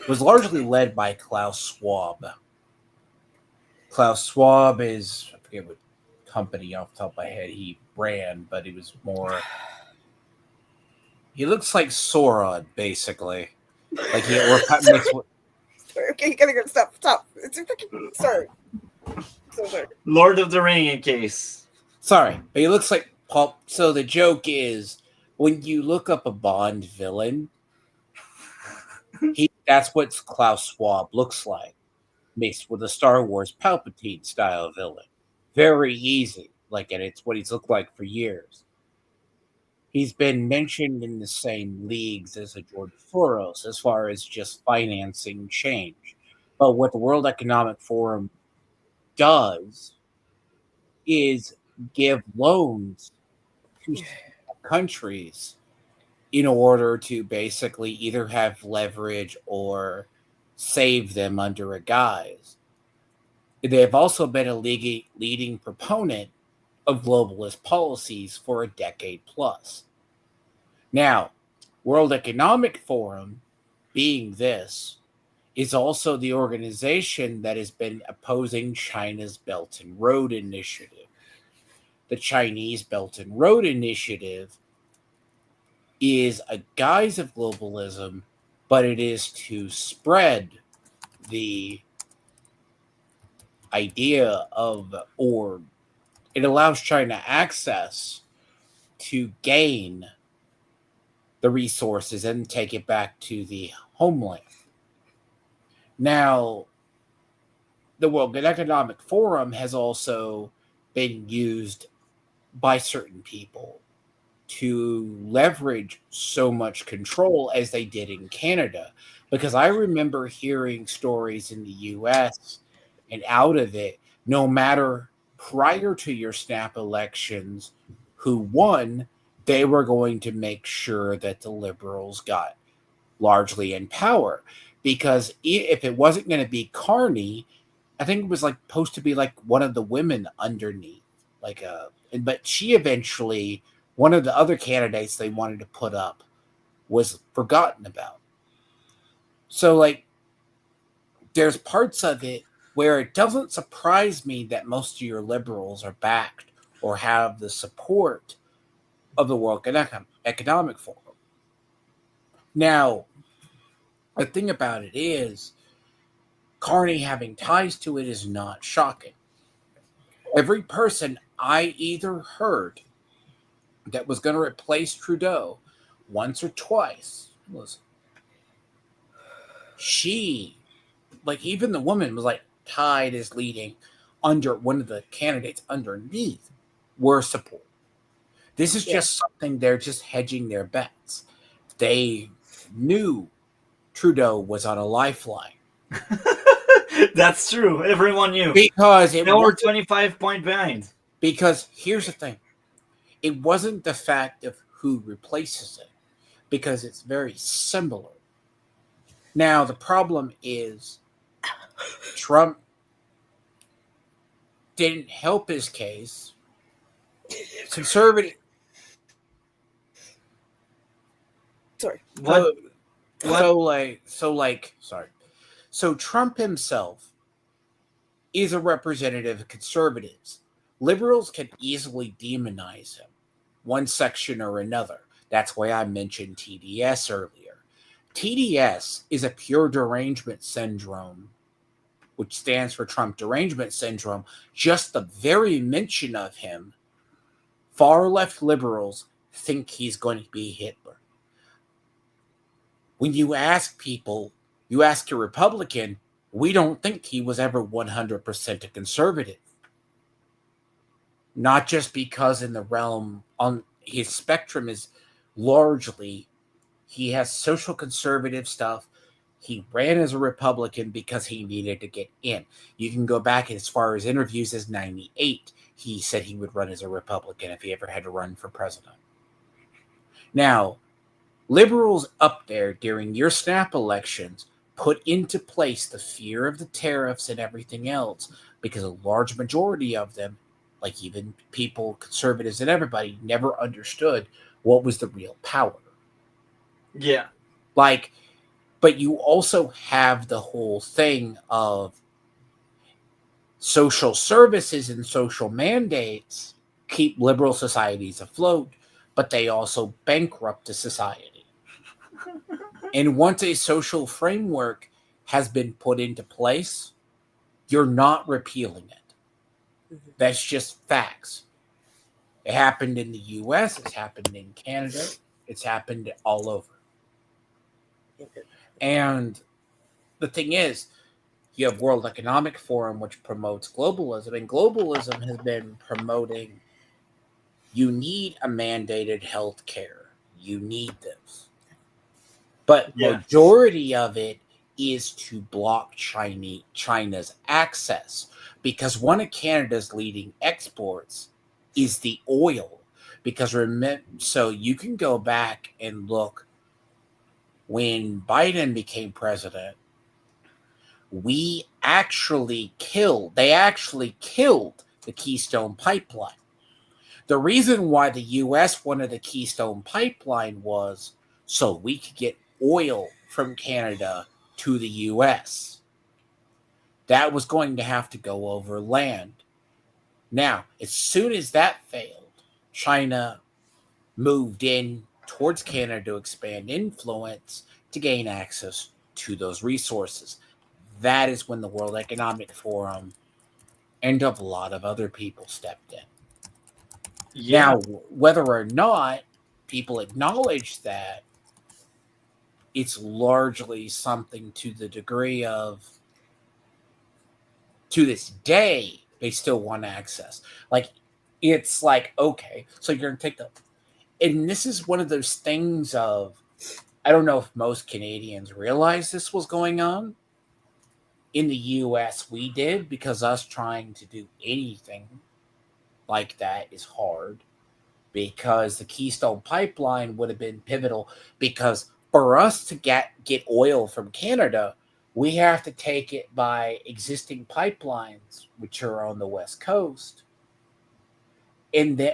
was largely led by Klaus Schwab. Klaus Schwab is, I forget what company off the top of my head he ran, but he was more, he looks like Sauron, basically. Like he or mixed with, Sorry, okay, you gotta go. Stop. It's fucking. Sorry. So sorry. Lord of the Ring in case. sorry, but he looks like Paul. So the joke is when you look up a Bond villain, that's what Klaus Schwab looks like, mixed with a Star Wars Palpatine style villain. Very easy. Like, and it's what he's looked like for years. He's been mentioned in the same leagues as a George Soros as far as just financing change. But what the World Economic Forum does is give loans to countries in order to basically either have leverage or save them under a guise. They have also been a leading proponent of globalist policies for a decade plus. Now, World Economic Forum, being this, is also the organization that has been opposing China's Belt and Road Initiative. The Chinese Belt and Road Initiative is a guise of globalism, but it is to spread the idea of, or it allows China access to gain the resources and take it back to the homeland. Now, the World Economic Forum has also been used by certain people to leverage so much control as they did in Canada. Because I remember hearing stories in the US and out of it, no matter prior to your snap elections who won, they were going to make sure that the Liberals got largely in power. Because if it wasn't going to be Carney, I think it was like supposed to be like one of the women underneath, but she eventually, one of the other candidates they wanted to put up was forgotten about. So like, there's parts of it where it doesn't surprise me that most of your liberals are backed or have the support of the World Economic Forum. Now, the thing about it is, Carney having ties to it is not shocking. Every person I either heard that was going to replace Trudeau once or twice was she, like even the woman was like tied as leading under one of the candidates underneath were support. This is just something they're just hedging their bets. They knew Trudeau was on a lifeline. That's true. Everyone knew. Because they were 25 points behind. Because here's the thing. It wasn't the fact of who replaces it, because it's very similar. Now, the problem is Trump didn't help his case. Conservative. Sorry. What? So Trump himself is a representative of conservatives. Liberals can easily demonize him, one section or another. That's why I mentioned TDS earlier. TDS is a pure derangement syndrome, which stands for Trump derangement syndrome. Just the very mention of him, far left liberals think he's going to be Hitler. When you ask people, you ask a Republican, we don't think he was ever 100% a conservative. Not just because in the realm on his spectrum is largely, he has social conservative stuff. He ran as a Republican because he needed to get in. You can go back as far as interviews as 98. He said he would run as a Republican if he ever had to run for president. Now, liberals up there during your snap elections put into place the fear of the tariffs and everything else because a large majority of them, like even people, conservatives and everybody, never understood what was the real power. Yeah. Like, but you also have the whole thing of social services and social mandates keep liberal societies afloat, but they also bankrupt the society. And once a social framework has been put into place, you're not repealing it. That's just facts. It happened in the US, it's happened in Canada, it's happened all over. And the thing is, you have World Economic Forum, which promotes globalism, and globalism has been promoting you need a mandated health care. You need this. But Yeah. majority of it is to block China's access, because one of Canada's leading exports is the oil. Because so you can go back and look when Biden became president, they actually killed the Keystone Pipeline. The reason why the U.S. wanted the Keystone Pipeline was so we could get oil from Canada to the U.S. That was going to have to go over land. Now, as soon as that failed, China moved in towards Canada to expand influence to gain access to those resources. That is when the World Economic Forum and a lot of other people stepped in. Yeah. Now, whether or not people acknowledge that, it's largely something to the degree of, to this day, they still want access. Like, it's like, okay, so you're going to take the... And this is one of those things of, I don't know if most Canadians realize this was going on. In the U.S., we did, because us trying to do anything like that is hard, because the Keystone Pipeline would have been pivotal, because for us to get oil from Canada, we have to take it by existing pipelines, which are on the West Coast,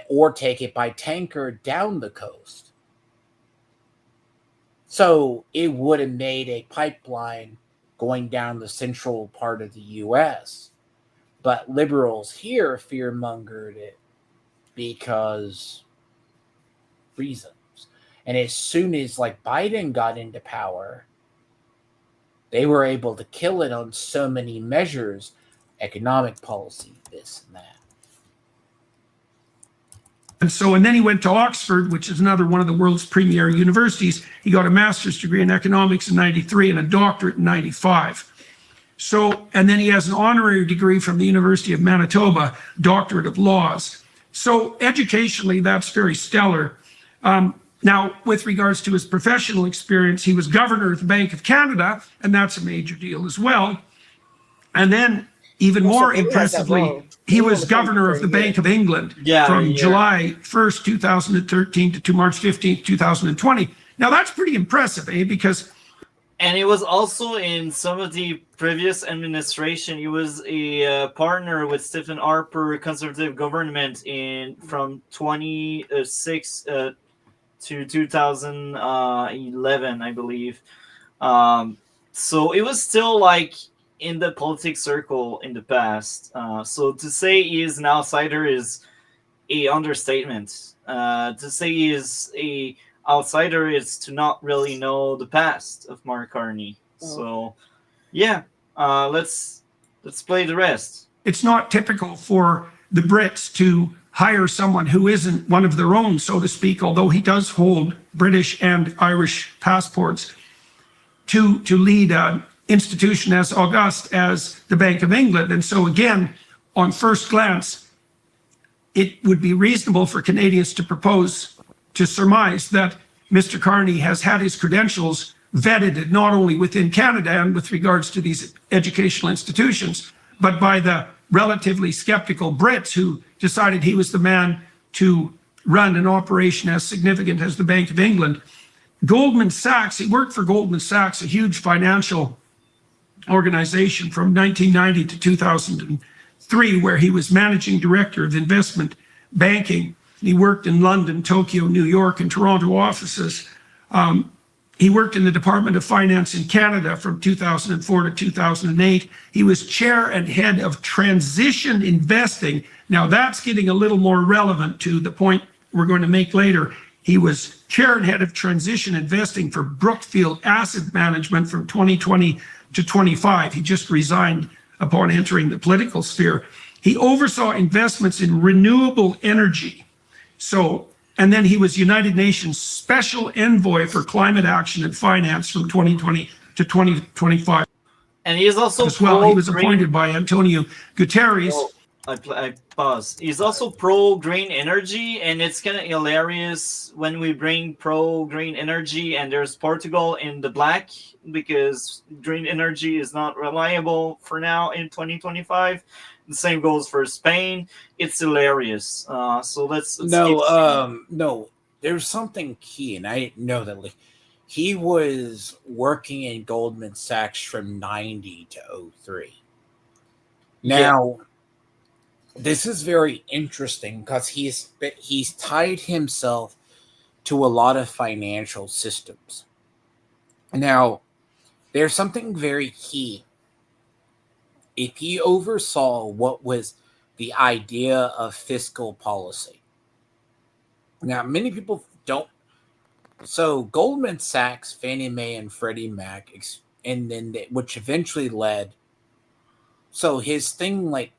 or take it by tanker down the coast. So it would have made a pipeline going down the central part of the U.S., but liberals here fear-mongered it because reasons. And as soon as Biden got into power, they were able to kill it on so many measures, economic policy, this and that. And then he went to Oxford, which is another one of the world's premier universities. He got a master's degree in economics in 93 and a doctorate in 95. And then he has an honorary degree from the University of Manitoba, doctorate of laws. So educationally, that's very stellar. Now, with regards to his professional experience, he was governor of the Bank of Canada, and that's a major deal as well. And then, even more impressively, he was governor of the Bank of England from July 1st, 2013 to March 15th, 2020. Now, that's pretty impressive, because... And he was also in some of the previous administration. He was a partner with Stephen Harper conservative government from 26 to 2011, I believe. So it was still in the politics circle in the past. So to say he is an outsider is a understatement. To say he is a outsider is to not really know the past of Mark Carney. So, yeah, let's play the rest. It's not typical for the Brits to hire someone who isn't one of their own, so to speak, although he does hold British and Irish passports, to lead an institution as august as the Bank of England. And so again, on first glance, it would be reasonable for Canadians to surmise that Mr. Carney has had his credentials vetted not only within Canada and with regards to these educational institutions, but by the relatively skeptical Brits who decided he was the man to run an operation as significant as the Bank of England. Goldman Sachs, he worked for Goldman Sachs, a huge financial organization from 1990 to 2003, where he was managing director of investment banking. He worked in London, Tokyo, New York, and Toronto offices. He worked in the Department of Finance in Canada from 2004 to 2008. He was chair and head of transition investing. Now that's getting a little more relevant to the point we're going to make later. He was chair and head of transition investing for Brookfield Asset Management from 2020 to 25. He just resigned upon entering the political sphere. He oversaw investments in renewable energy. And then he was United Nations Special Envoy for Climate Action and Finance from 2020 to 2025 And he is also as well. He was pro-green. appointed by Antonio Guterres. Oh, I pause. He's also pro-green energy, and it's kind of hilarious when we bring pro-green energy and there's Portugal in the black because green energy is not reliable for now in 2025. The same goes for Spain. It's hilarious. So let's No, there's something key, and I didn't know that. Like, he was working in Goldman Sachs from 90 to 03. Now, this is very interesting because he's tied himself to a lot of financial systems. Now, there's something very key. If he oversaw what was the idea of fiscal policy. Now, many people don't. So, Goldman Sachs, Fannie Mae, and Freddie Mac, and then which eventually led. So his thing, like,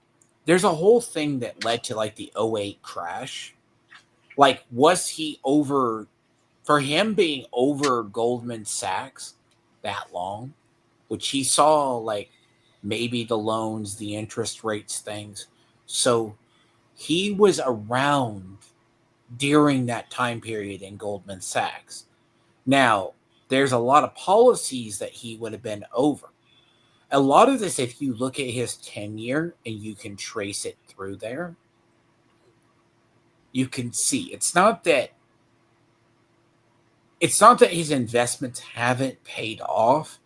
there's a whole thing that led to like the 08 crash. Like, was he over? For him being over Goldman Sachs that long, which he saw like maybe the loans, the interest rates, things. So he was around during that time period in Goldman Sachs. Now, there's a lot of policies that he would have been over. A lot of this, if you look at his tenure and you can trace it through there, you can see it's not that his investments haven't paid off.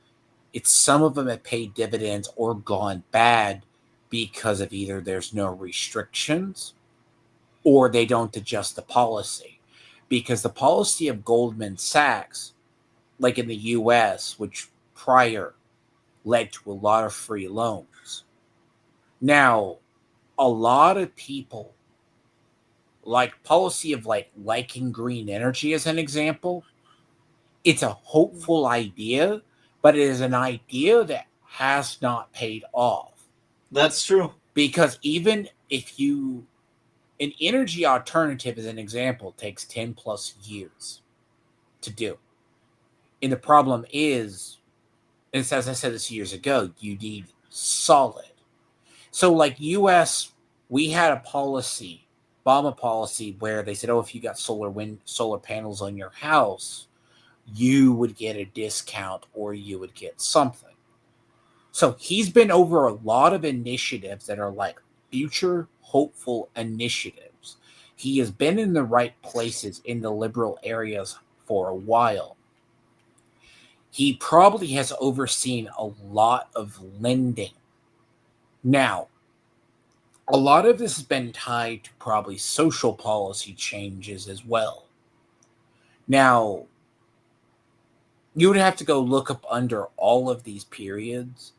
It's some of them have paid dividends or gone bad because of either there's no restrictions or they don't adjust the policy. Because the policy of Goldman Sachs, like in the US, which prior led to a lot of free loans. Now, a lot of people like policy of like liking green energy as an example. It's a hopeful idea, but it is an idea that has not paid off. That's true. Because even if an energy alternative as an example takes 10 plus years to do. And the problem is, and as I said this years ago, you need solid. So like US, we had a policy, Obama policy, where they said, oh, if you got solar panels on your house, you would get a discount or you would get something. So he's been over a lot of initiatives that are like future hopeful initiatives. He has been in the right places in the liberal areas for a while. He probably has overseen a lot of lending. Now, a lot of this has been tied to probably social policy changes as well. Now, you would have to go look up under all of these periods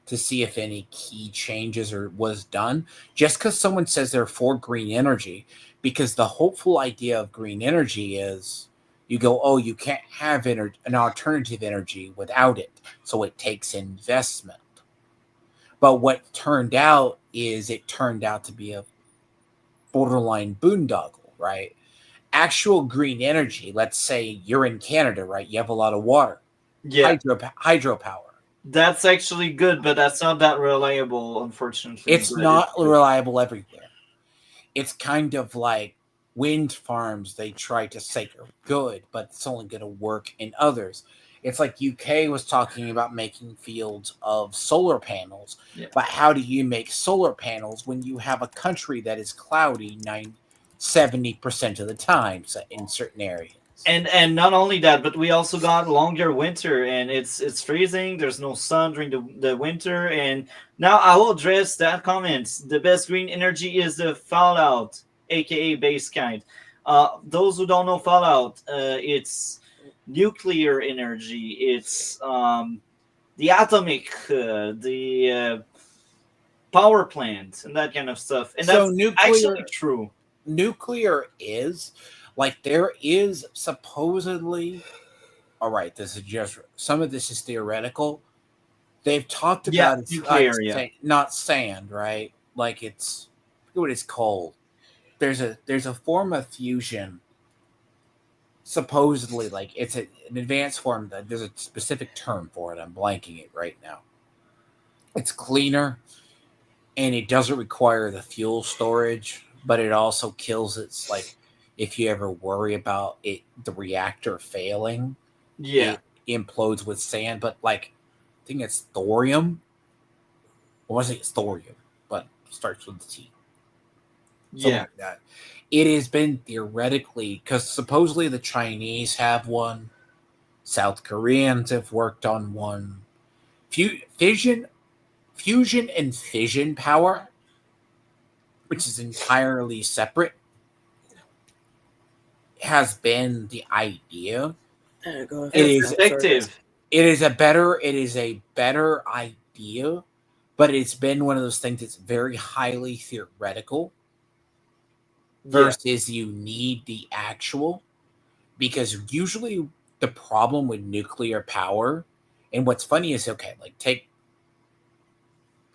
to see if any key changes was done. Just because someone says they're for green energy, because the hopeful idea of green energy is you go, oh, you can't have an alternative energy without it, so it takes investment. But what turned out is it turned out to be a borderline boondoggle, right? Actual green energy, let's say you're in Canada, right? You have a lot of water. Yeah. Hydropower. That's actually good, but that's not that reliable, unfortunately. It's not reliable everywhere. It's kind of like wind farms they try to say are good, but it's only going to work in others. It's like UK was talking about making fields of solar panels, but how do you make solar panels when you have a country that is cloudy 70% of the time in certain areas? And not only that, but we also got longer winter, and it's freezing. There's no sun during the winter. And now I will address that comment. The best green energy is the fallout, aka base kind. Those who don't know fallout, it's nuclear energy. It's the atomic, the power plant, and that kind of stuff. And So that's actually true. nuclear is like there is supposedly. All right, this is just some of this is theoretical. They've talked Yeah, about it's nuclear. Yeah, not sand, right? Like it's I forget what it's called. There's a form of fusion. Supposedly, like it's an advanced form. That there's a specific term for it. I'm blanking it right now. It's cleaner and it doesn't require the fuel storage, but it also kills its like if you ever worry about it the reactor failing, yeah, it implodes with sand. But like I think it's thorium. Or was it thorium? But it starts with the T. Something yeah, like that. It has been theoretically because supposedly the Chinese have one, South Koreans have worked on one. Fusion and fission power, which is entirely separate, has been the idea. It it's is effective. it is a better idea, but it's been one of those things that's very highly theoretical Yeah, versus you need the actual because usually the problem with nuclear power and what's funny is okay, like take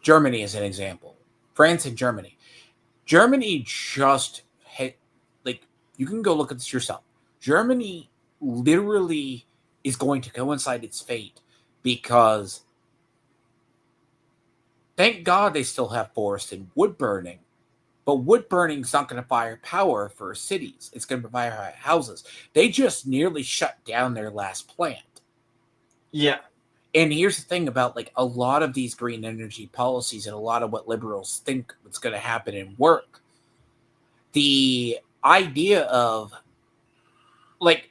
Germany as an example. France and Germany. Germany just hit like you can go look at this yourself. Germany literally is going to coincide its fate because thank God they still have forest and wood burning. But wood burning is not going to fire power for cities. It's going to fire houses. They just nearly shut down their last plant. yeah, And here's the thing about like a lot of these green energy policies and a lot of what liberals think what's going to happen in work. The idea of like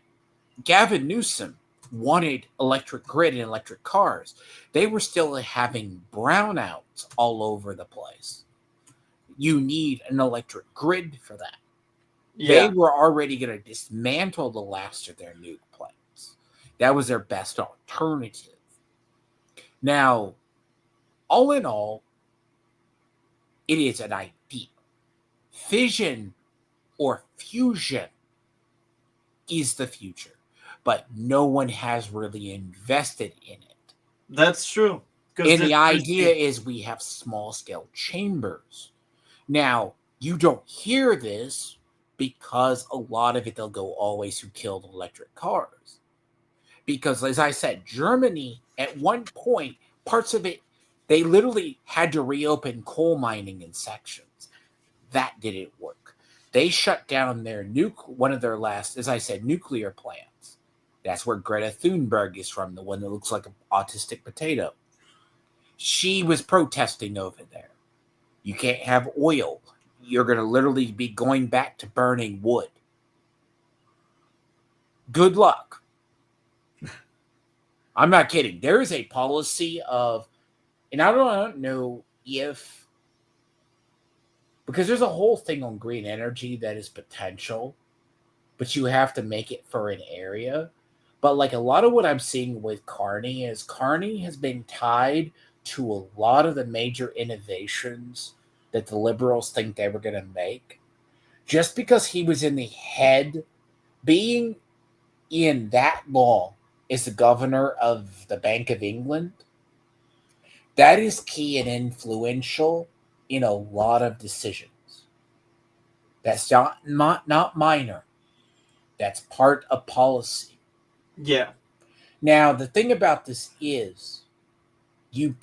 Gavin Newsom wanted electric grid and electric cars. They were still having brownouts all over the place. You need an electric grid for that. They yeah. were already going to dismantle the last of their nuke plants. That was their best alternative. Now, all in all, it is an idea. Fission or fusion is the future, but no one has really invested in it. That's true. Because And the idea is we have small scale chambers. Now, you don't hear this because a lot of it they'll go always who killed electric cars. Because as I said, Germany at one point, parts of it, they literally had to reopen coal mining in sections. That didn't work. They shut down their one of their last, as I said, nuclear plants. That's where Greta Thunberg is from, the one that looks like an autistic potato. She was protesting over there. You can't have oil. You're going to literally be going back to burning wood. Good luck. I'm not kidding. There is a policy of, and I don't know if, because there's a whole thing on green energy that is potential, but you have to make it for an area. But like a lot of what I'm seeing with Carney is Carney has been tied to a lot of the major innovations that the liberals think they were going to make. Just because he was in the head, being in that long as the governor of the Bank of England, that is key and influential in a lot of decisions. That's not minor. That's part of policy. yeah, Now, the thing about this is, you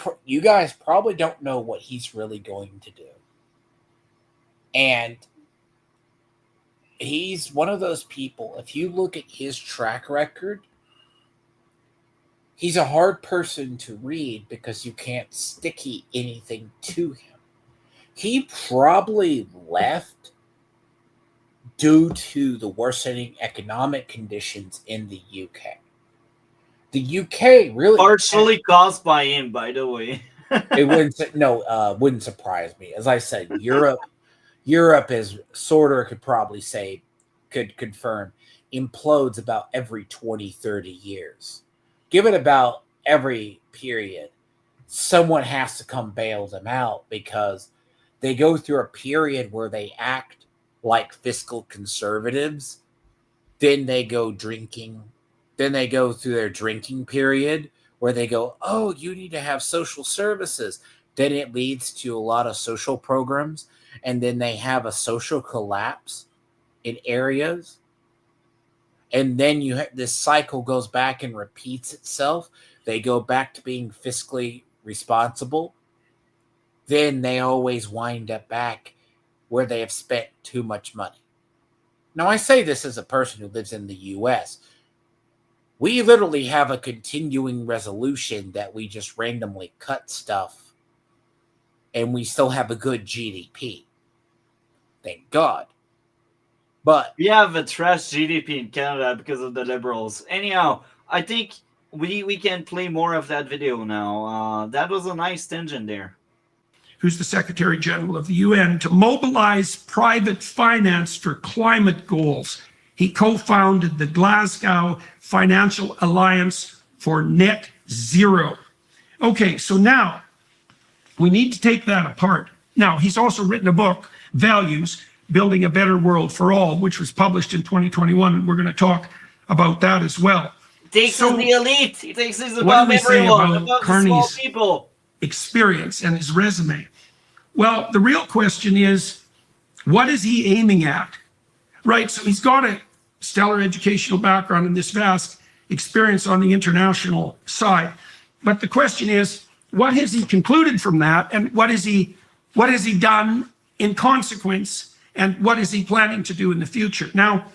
guys probably don't know what he's really going to do, and he's one of those people. If you look at his track record, he's a hard person to read because you can't sticky anything to him. He probably left due to the worsening economic conditions in the UK. The UK really partially caused by him, by the way. wouldn't surprise me. As I said, Europe is sort of could probably say could confirm implodes about every 20, 30 years. Give it about every period. Someone has to come bail them out because they go through a period where they act like fiscal conservatives. Then they go drinking. Then they go through their drinking period where they go, oh, you need to have social services. Then it leads to a lot of social programs. And then they have a social collapse in areas. And then this cycle goes back and repeats itself. They go back to being fiscally responsible. Then they always wind up back where they have spent too much money. Now, I say this as a person who lives in the U.S. We literally have a continuing resolution that we just randomly cut stuff, and we still have a good GDP. Thank God. But we have a trash GDP in Canada because of the Liberals. Anyhow, I think we can play more of that video now. That was a nice tangent there. Who's the Secretary General of the UN, to mobilize private finance for climate goals. He co-founded the Glasgow Financial Alliance for Net Zero. Okay, so now we need to take that apart. Now, he's also written a book, Values, Building a Better World for All, which was published in 2021, and we're going to talk about that as well. He takes So, the elite. He takes this what above do we say everyone, about above the Carney's small people. experience and his resume? Well, the real question is, what is he aiming at? Right, so he's got a stellar educational background and this vast experience on the international side. But the question is, what has he concluded from that, and what has he done in consequence, and what is he planning to do in the future? Now,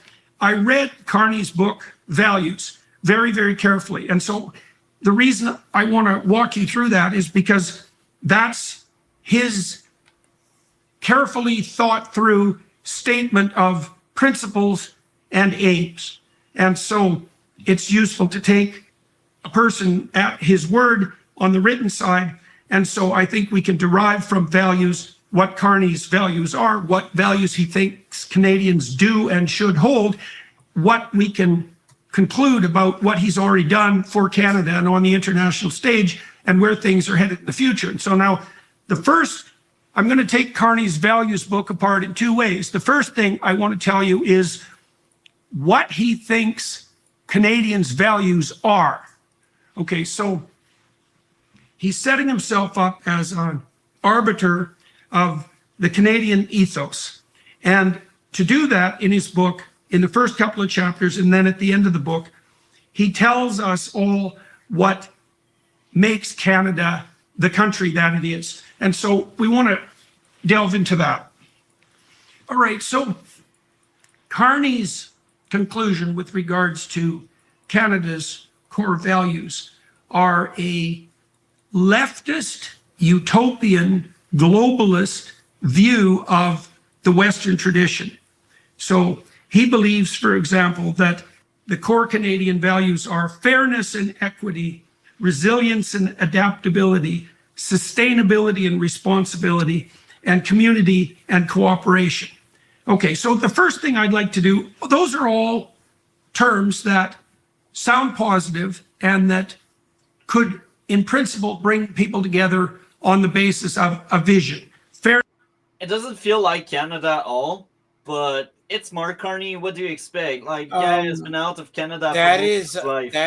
I read Carney's book, Values, very, very carefully. And so the reason I want to walk you through that is because that's his carefully thought through statement of principles and aims. And so it's useful to take a person at his word on the written side. And so I think we can derive from Values what Carney's values are, what values he thinks Canadians do and should hold, what we can conclude about what he's already done for Canada and on the international stage, and where things are headed in the future. And so now I'm going to take Carney's Values book apart in two ways. The first thing I want to tell you is what he thinks Canadians' values are. Okay, so he's setting himself up as an arbiter of the Canadian ethos. And to do that in his book, in the first couple of chapters, and then at the end of the book, he tells us all what makes Canada the country that it is. And so we want to delve into that. All right, so Carney's conclusion with regards to Canada's core values are a leftist, utopian, globalist view of the Western tradition. So he believes, for example, that the core Canadian values are fairness and equity, resilience and adaptability, sustainability and responsibility, and community and cooperation. Okay, so the first thing I'd like to do, those are all terms that sound positive and that could, in principle, bring people together on the basis of a vision. Fair. It doesn't feel like Canada at all, but it's Mark Carney. What do you expect? Like, yeah, has been out of Canada for most of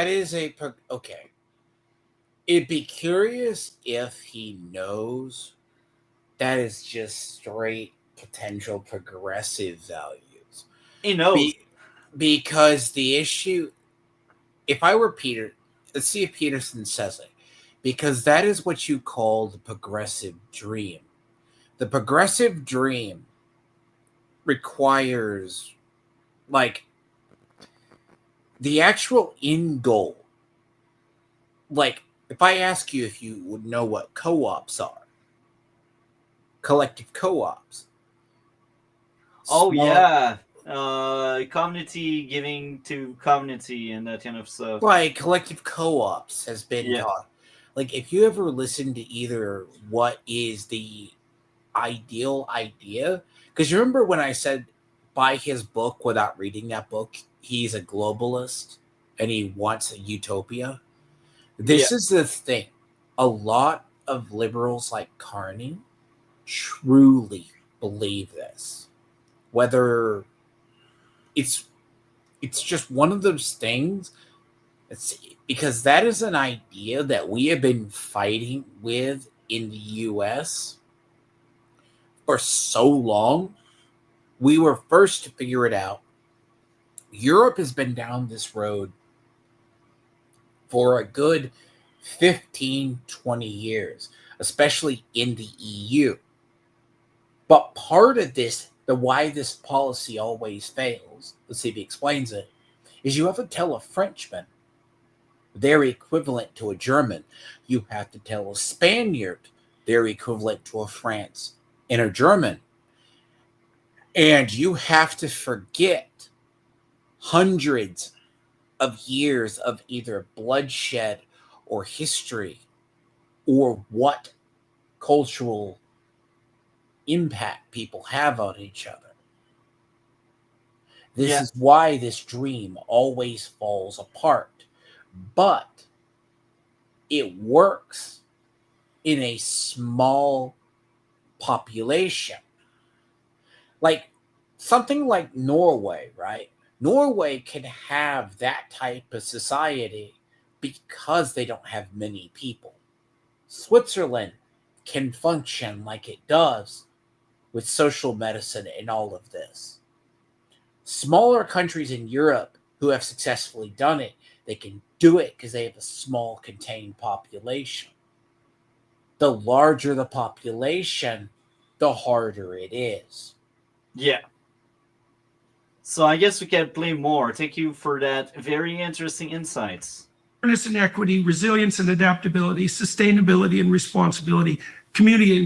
his life. Okay. It'd be curious if he knows that is just straight potential progressive values. He knows. Because the issue, if I were Peter, let's see if Peterson says it, because that is what you call the progressive dream. The progressive dream requires, like, the actual end goal. Like, if I ask you if you would know what co-ops are, collective co-ops. Oh, yeah. Community giving to community and that kind of stuff. Like, collective co-ops has been taught. Like, if you ever listen to either what is the ideal idea, because you remember when I said buy his book without reading that book, he's a globalist and he wants a utopia. This is the thing. A lot of liberals like Carney truly believe this. Whether it's just one of those things. Because that is an idea that we have been fighting with in the US for so long. We were first to figure it out. Europe has been down this road for a good 15, 20 years, especially in the EU. But part of this, why this policy always fails, let's see if he explains it, is you have to tell a Frenchman they're equivalent to a German. You have to tell a Spaniard they're equivalent to a France and a German. And you have to forget hundreds of years of either bloodshed or history or what cultural impact people have on each other. This is why this dream always falls apart. But it works in a small population. Like something like Norway, right? Norway can have that type of society because they don't have many people. Switzerland can function like it does with social medicine and all of this. Smaller countries in Europe who have successfully done it, they can do it because they have a small contained population. The larger the population, the harder it is. Yeah. So I guess we can play more. Thank you for that very interesting insights. Fairness and equity, resilience and adaptability, sustainability and responsibility, community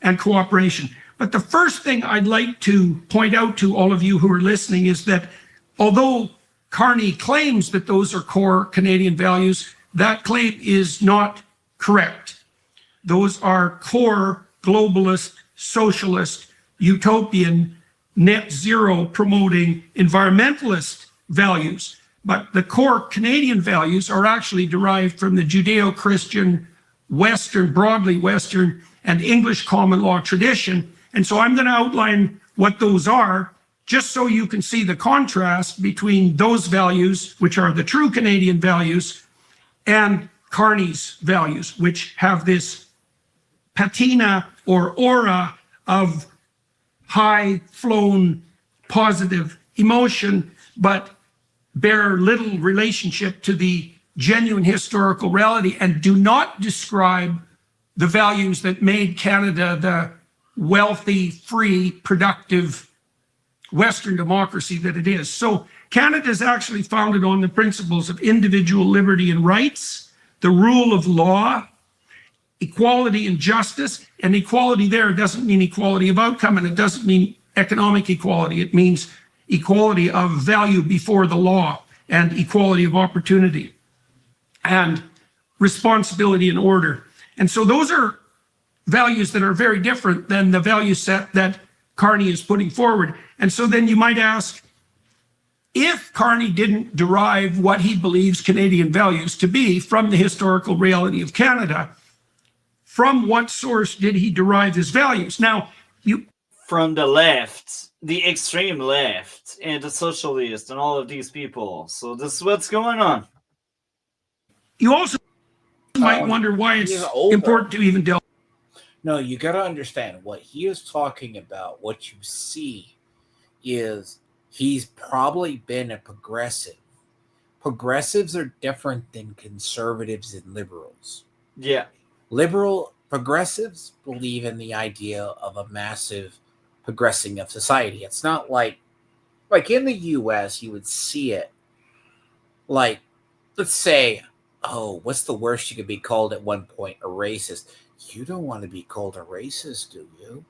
and cooperation. But the first thing I'd like to point out to all of you who are listening is that although Carney claims that those are core Canadian values, that claim is not correct. Those are core globalist, socialist, utopian, net zero promoting environmentalist values. But the core Canadian values are actually derived from the Judeo-Christian, Western, broadly Western, and English common law tradition. And so I'm going to outline what those are, just so you can see the contrast between those values, which are the true Canadian values, and Carney's values, which have this patina or aura of high-flown positive emotion, but bear little relationship to the genuine historical reality and do not describe the values that made Canada the wealthy, free, productive Western democracy that it is. So Canada is actually founded on the principles of individual liberty and rights, the rule of law, equality and justice. And equality there doesn't mean equality of outcome, and it doesn't mean economic equality. It means equality of value before the law and equality of opportunity and responsibility and order. And so those are values that are very different than the value set that Carney is putting forward. And so then you might ask, if Carney didn't derive what he believes Canadian values to be from the historical reality of Canada, from what source did he derive his values? Now, from the left, the extreme left, and the socialists, and all of these people. So this is what's going on. You also might wonder why it's important to even delve. No, you got to understand what he is talking about. What you see is he's probably been a progressive. Progressives are different than conservatives and liberals. Yeah. Progressives believe in the idea of a massive progressing of society. It's not like in the US, you would see it like, let's say, oh, what's the worst you could be called at one point? A racist. You don't want to be called a racist, do you?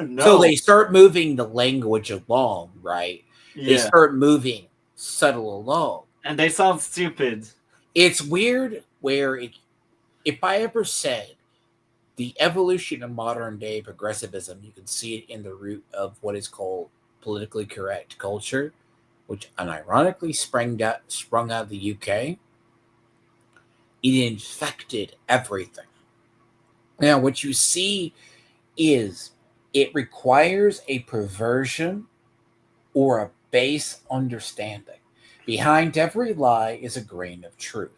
No. So they start moving the language along, right? Yeah. They start moving subtle along. And they sound stupid. It's weird where if I ever said the evolution of modern day progressivism, you can see it in the root of what is called politically correct culture. which unironically sprung out of the UK, it infected everything. Now, what you see is it requires a perversion or a base understanding. Behind every lie is a grain of truth.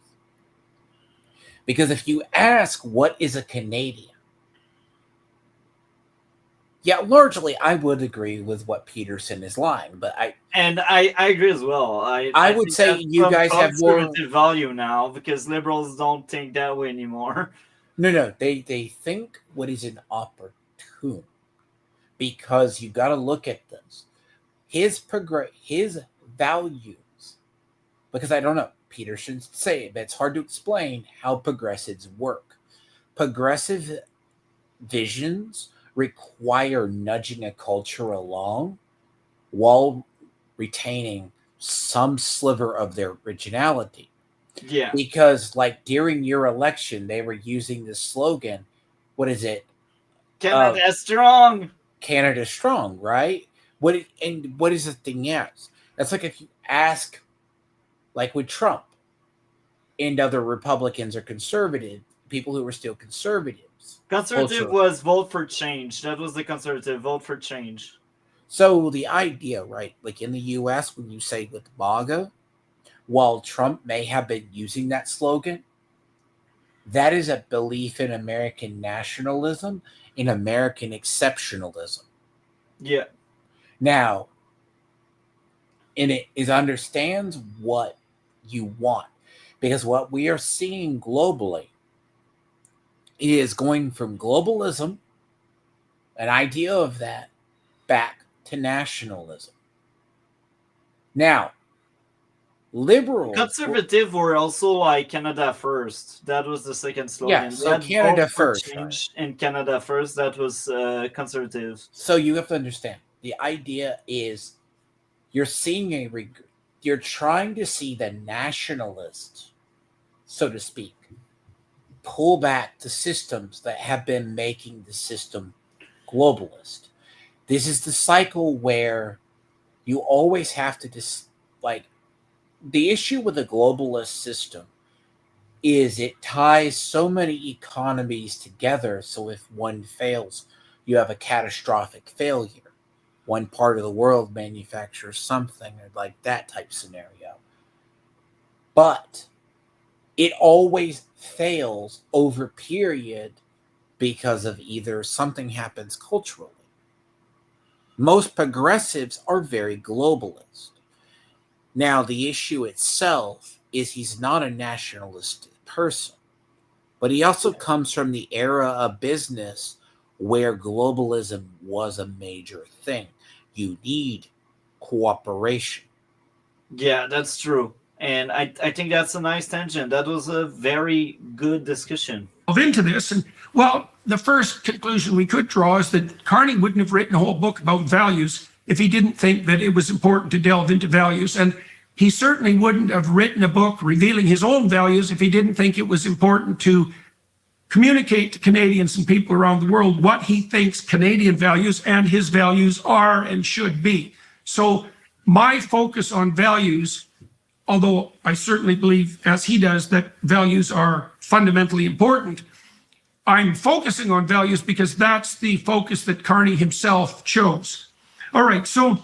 Because if you ask, what is a Canadian? Yeah, largely I would agree with what Peterson is lying, but I agree as well. I would think say that's you some guys have more. conservative value now because liberals don't think that way anymore. No, they think what is an opportune, because you got to look at this. His values, because I don't know, Peterson say it, but it's hard to explain how progressives work. Progressive visions require nudging a culture along while retaining some sliver of their originality. Yeah. Because, like, during your election, they were using this slogan. What is it? Canada strong. Canada strong, right? What is the thing else? That's like if you ask, like with Trump and other Republicans or conservative people who are still conservatives. Conservative was vote for change. That was the conservative vote for change. So the idea, right? Like in the U.S., when you say with MAGA, while Trump may have been using that slogan, that is a belief in American nationalism, in American exceptionalism. Yeah. Now, and it understands what you want, because what we are seeing globally is going from globalism, an idea of that, back to nationalism. Now, liberals, conservative were also like Canada first. That was the second slogan. Yeah, so Canada first, change and Canada first. That was conservative. So you have to understand, the idea is you're seeing you're trying to see the nationalist, so to speak, pull back the systems that have been making the system globalist. This is the cycle where you always have to the issue with a globalist system is it ties so many economies together, so if one fails, you have a catastrophic failure. One part of the world manufactures something, or like that type scenario. But it always fails over period because of either something happens culturally. Most progressives are very globalist. Now, the issue itself is he's not a nationalist person, but he also comes from the era of business where globalism was a major thing. You need cooperation. Yeah, that's true. And I think that's a nice tangent. That was a very good discussion. Into this, and well, the first conclusion we could draw is that Carney wouldn't have written a whole book about values if he didn't think that it was important to delve into values. And he certainly wouldn't have written a book revealing his own values if he didn't think it was important to communicate to Canadians and people around the world what he thinks Canadian values and his values are and should be. So my focus on values, although I certainly believe, as he does, that values are fundamentally important, I'm focusing on values because that's the focus that Carney himself chose. All right, so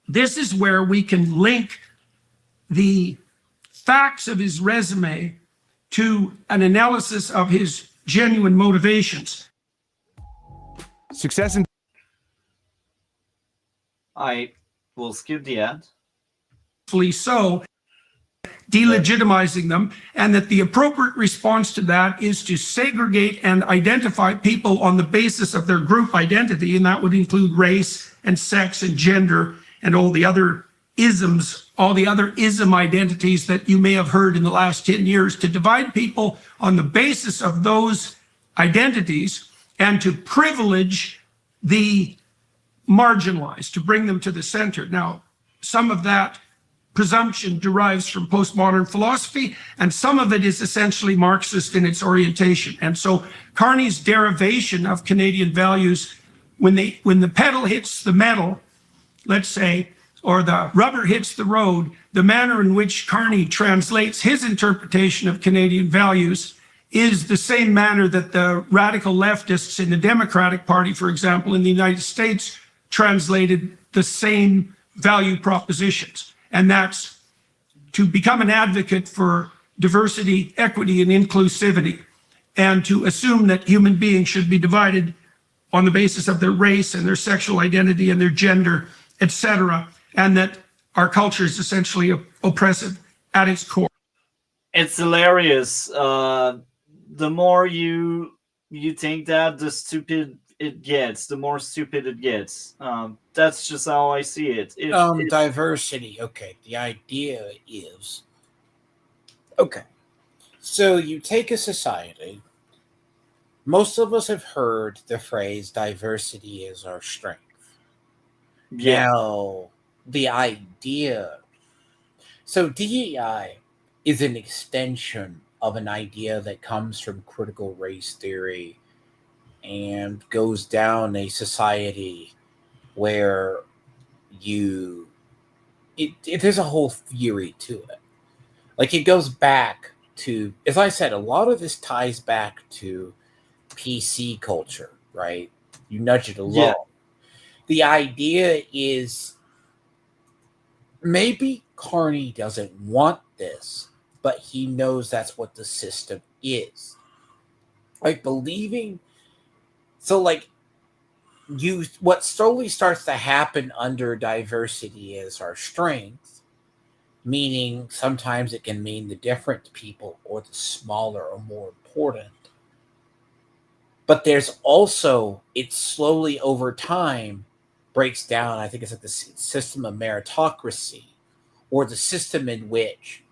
this is where we can link the facts of his resume to an analysis of his genuine motivations. Success in... I will skip the ad. So, delegitimizing them, and that the appropriate response to that is to segregate and identify people on the basis of their group identity, and that would include race and sex and gender and all the other isms, all the other ism identities that you may have heard in the last 10 years, to divide people on the basis of those identities and to privilege the marginalized, to bring them to the center. Now, some of that presumption derives from postmodern philosophy, and some of it is essentially Marxist in its orientation. And so Carney's derivation of Canadian values, when the pedal hits the metal, let's say, or the rubber hits the road, the manner in which Carney translates his interpretation of Canadian values is the same manner that the radical leftists in the Democratic Party, for example, in the United States, translated the same value propositions. And that's to become an advocate for diversity, equity, and inclusivity, and to assume that human beings should be divided on the basis of their race and their sexual identity and their gender, etc., and that our culture is essentially oppressive at its core. It's hilarious. The more you think that, the stupid it gets, the more stupid it gets. That's just how I see it. Diversity. Okay, the idea is, okay, so you take a society. Most of us have heard the phrase "diversity is our strength." Yeah. Now, the idea. So DEI is an extension of an idea that comes from critical race theory and goes down a society where there's a whole theory to it. Like, it goes back to, as I said, a lot of this ties back to PC culture, right? You nudge it along. Yeah. The idea is maybe Carney doesn't want this, but he knows that's what the system is. Like, believing. So, like, what slowly starts to happen under diversity is our strength, meaning sometimes it can mean the different people or the smaller or more important. But there's also, it slowly over time breaks down, I think it's like the system of meritocracy, or the system in which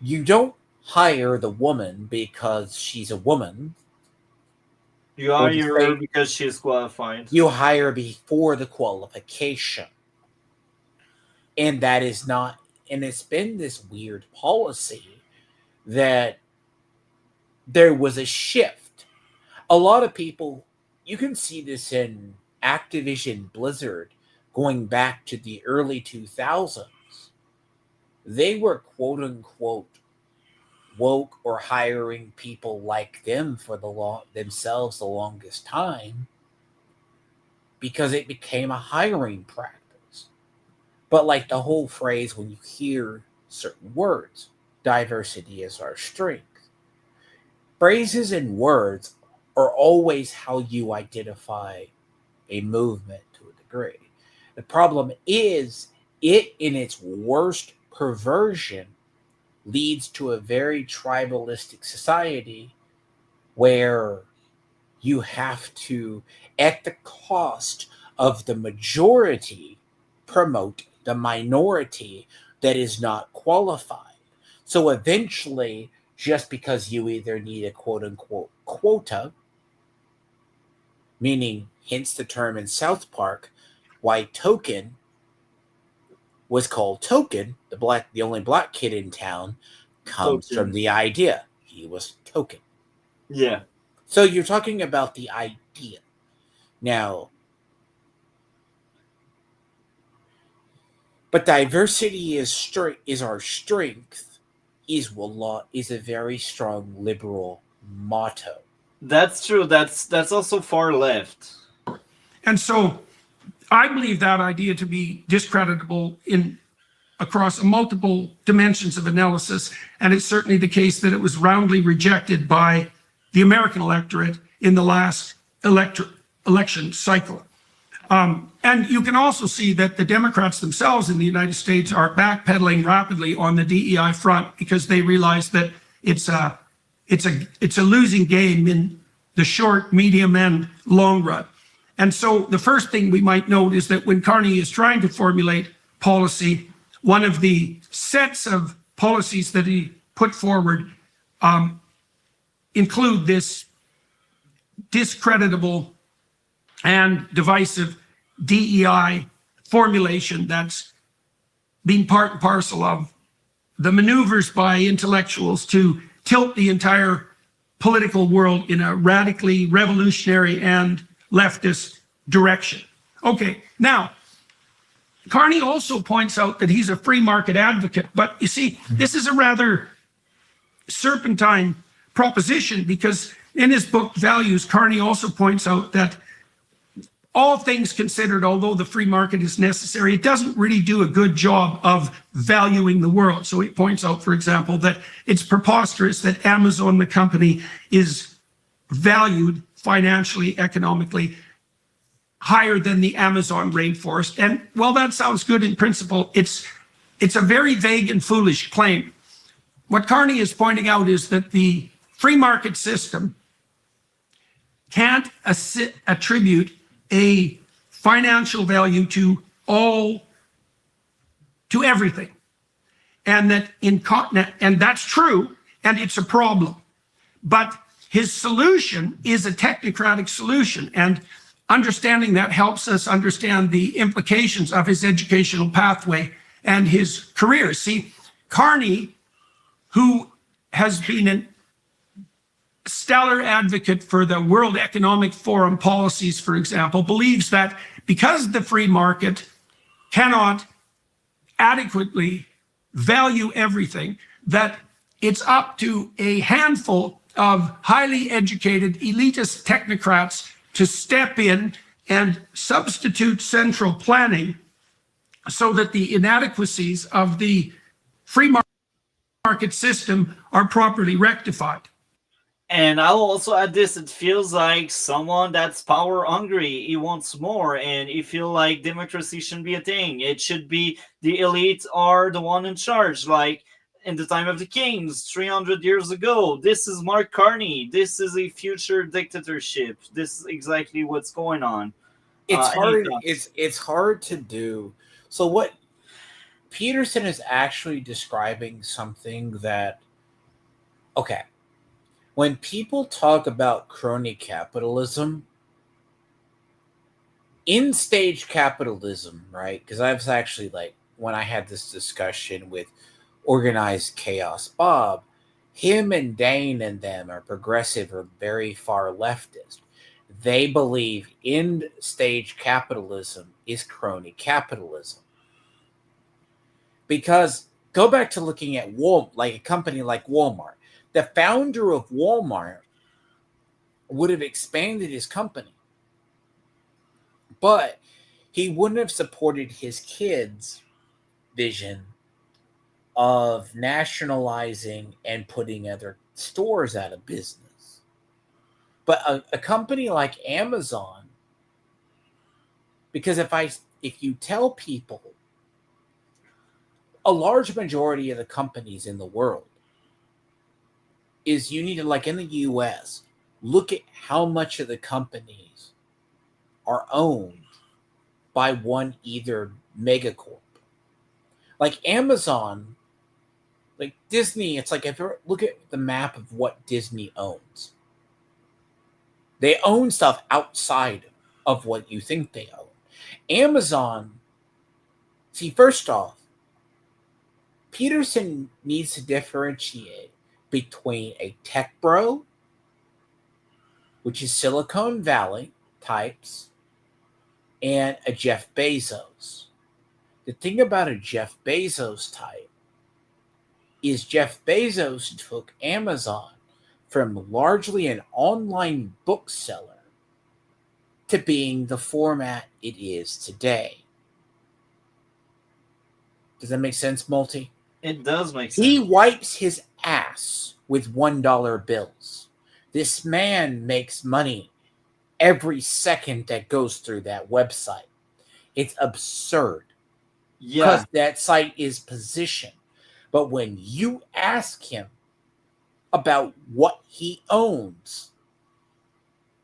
you don't hire the woman because she's a woman. You hire her because she's qualified. You hire before the qualification. And that is not, and it's been this weird policy that there was a shift. A lot of people, you can see this in Activision Blizzard going back to the early 2000s. They were quote unquote woke or hiring people like them for themselves the longest time because it became a hiring practice. But like the whole phrase, when you hear certain words, diversity is our strength. Phrases and words are always how you identify a movement to a degree. The problem is, it in its worst perversion leads to a very tribalistic society where you have to, at the cost of the majority, promote the minority that is not qualified. So eventually, just because you either need a quote-unquote quota, meaning, hence the term in South Park, why Token was called Token, the only black kid in town, comes from the idea. He was Token. Yeah. So you're talking about the idea. Now, but diversity is our strength, is a very strong liberal motto. That's true. That's also far left. And so I believe that idea to be discreditable across multiple dimensions of analysis, and it's certainly the case that it was roundly rejected by the American electorate in the last election cycle. And you can also see that the Democrats themselves in the United States are backpedaling rapidly on the DEI front because they realize that it's a losing game in the short, medium, and long run. And so the first thing we might note is that when Carney is trying to formulate policy, one of the sets of policies that he put forward include this discreditable and divisive DEI formulation that's been part and parcel of the maneuvers by intellectuals to tilt the entire political world in a radically revolutionary and leftist direction. Okay, now, Carney also points out that he's a free market advocate. But you see, this is a rather serpentine proposition, because in his book Values, Carney also points out that all things considered, although the free market is necessary, it doesn't really do a good job of valuing the world. So he points out, for example, that it's preposterous that Amazon, the company, is valued financially, economically, higher than the Amazon rainforest. And while that sounds good in principle, it's a very vague and foolish claim. What Carney is pointing out is that the free market system can't attribute a financial value to everything. And that and that's true, and it's a problem. But his solution is a technocratic solution, and understanding that helps us understand the implications of his educational pathway and his career. See, Carney, who has been a stellar advocate for the World Economic Forum policies, for example, believes that because the free market cannot adequately value everything, that it's up to a handful of highly educated elitist technocrats to step in and substitute central planning so that the inadequacies of the free market system are properly rectified. And I'll also add this: it feels like someone that's power hungry. He wants more, and he feel like democracy shouldn't be a thing. It should be the elite are the one in charge, like in the time of the kings 300 years ago. This is Mark Carney. This is a future dictatorship. This is exactly what's going on. It's hard. It's hard to do. So what Peterson is actually describing something that, okay, when people talk about crony capitalism, in stage capitalism, right? Because I was actually like, when I had this discussion with Organized Chaos Bob, him and Dane and them are progressive or very far leftist. They believe end stage capitalism is crony capitalism. Because go back to looking at like a company like Walmart. The founder of Walmart would have expanded his company, but he wouldn't have supported his kids' vision of nationalizing and putting other stores out of business. But a company like Amazon, because if you tell people, a large majority of the companies in the world is, you need to, like in the US, look at how much of the companies are owned by one either megacorp. Like Amazon, like Disney, it's like if you look at the map of what Disney owns, they own stuff outside of what you think they own. Amazon, see, first off, Peterson needs to differentiate between a tech bro, which is Silicon Valley types, and a Jeff Bezos. The thing about a Jeff Bezos type is Jeff Bezos took Amazon from largely an online bookseller to being the format it is today. Does that make sense, Multi? It does make sense. He wipes his ass with $1 bills. This man makes money every second that goes through that website. It's absurd. Yeah. Because that site is positioned. But when you ask him about what he owns,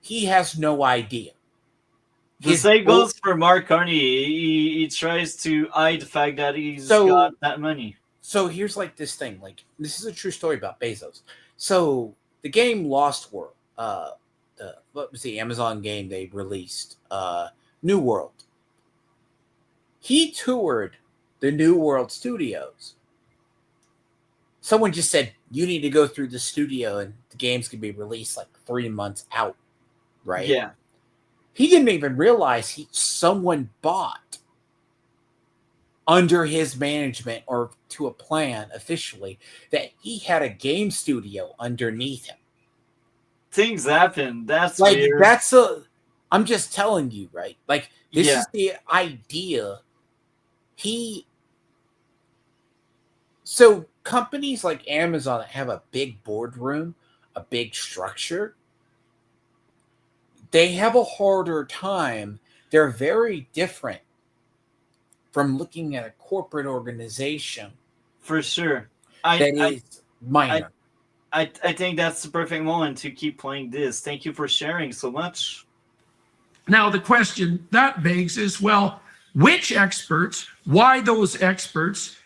he has no idea. The same goes for Mark Carney. He tries to hide the fact that he's got that money. So here's like this thing. Like, this is a true story about Bezos. So the game Lost World, what was the Amazon game they released? New World. He toured the New World studios. Someone just said, you need to go through the studio and the games can be released like 3 months out, right? Yeah. He didn't even realize someone bought under his management or to a plan officially that he had a game studio underneath him. Things happen. That's Like weird. I'm just telling you, right? Like this Yeah. is the idea. So companies like Amazon that have a big boardroom, a big structure, they have a harder time. They're very different from looking at a corporate organization For sure. that is minor. I think that's the perfect moment to keep playing this. Thank you for sharing so much. Now, the question that begs is, well, which experts, why those experts,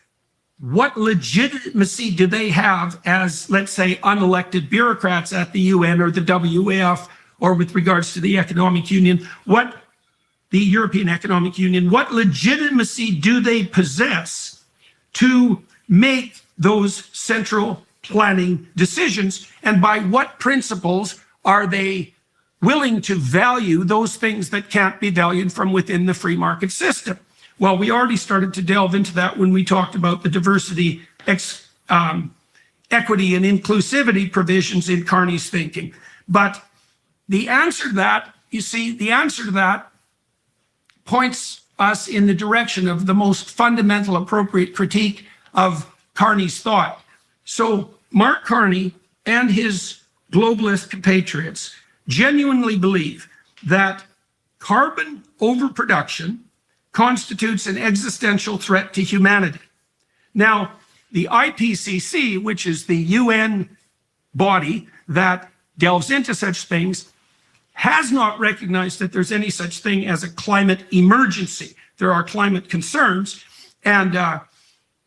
what legitimacy do they have as, let's say, unelected bureaucrats at the UN or the WEF, or with regards to the Economic Union, the European Economic Union, what legitimacy do they possess to make those central planning decisions? And by what principles are they willing to value those things that can't be valued from within the free market system? Well, we already started to delve into that when we talked about the diversity, equity, and inclusivity provisions in Carney's thinking. But the answer to that, you see, the answer to that points us in the direction of the most fundamental appropriate critique of Carney's thought. So Mark Carney and his globalist compatriots genuinely believe that carbon overproduction constitutes an existential threat to humanity. Now, the IPCC, which is the UN body that delves into such things, has not recognized that there's any such thing as a climate emergency. There are climate concerns, but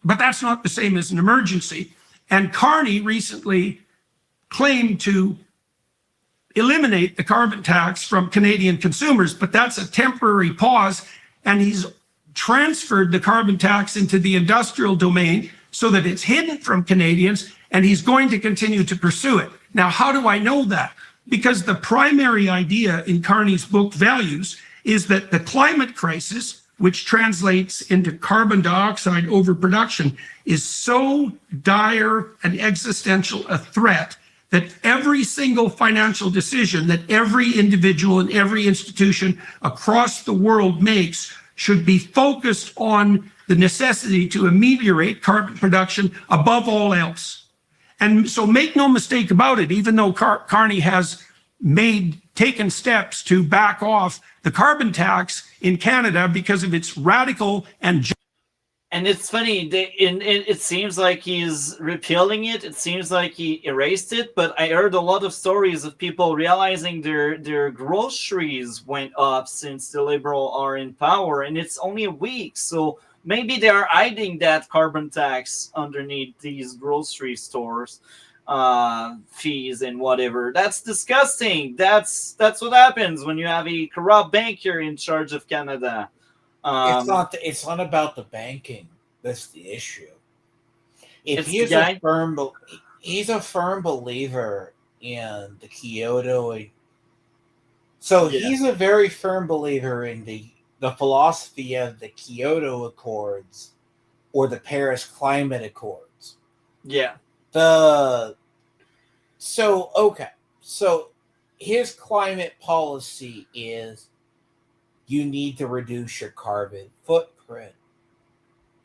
that's not the same as an emergency. And Carney recently claimed to eliminate the carbon tax from Canadian consumers, but that's a temporary pause, and he's transferred the carbon tax into the industrial domain so that it's hidden from Canadians, and he's going to continue to pursue it. Now, how do I know that? Because the primary idea in Carney's book, Values, is that the climate crisis, which translates into carbon dioxide overproduction, is so dire and existential a threat that every single financial decision that every individual and every institution across the world makes should be focused on the necessity to ameliorate carbon production above all else. And so make no mistake about it, even though Carney has taken steps to back off the carbon tax in Canada because of its radical and it's funny, it seems like he's repealing it. It seems like he erased it, but I heard a lot of stories of people realizing their groceries went up since the Liberals are in power, and it's only a week. So maybe they are hiding that carbon tax underneath these grocery stores fees and whatever. That's disgusting. That's what happens when you have a corrupt banker in charge of Canada. It's not about the banking. That's the issue. If he's a firm believer in the Kyoto. So he's a very firm believer in the philosophy of the Kyoto Accords or the Paris Climate Accords. Yeah. So his climate policy is you need to reduce your carbon footprint,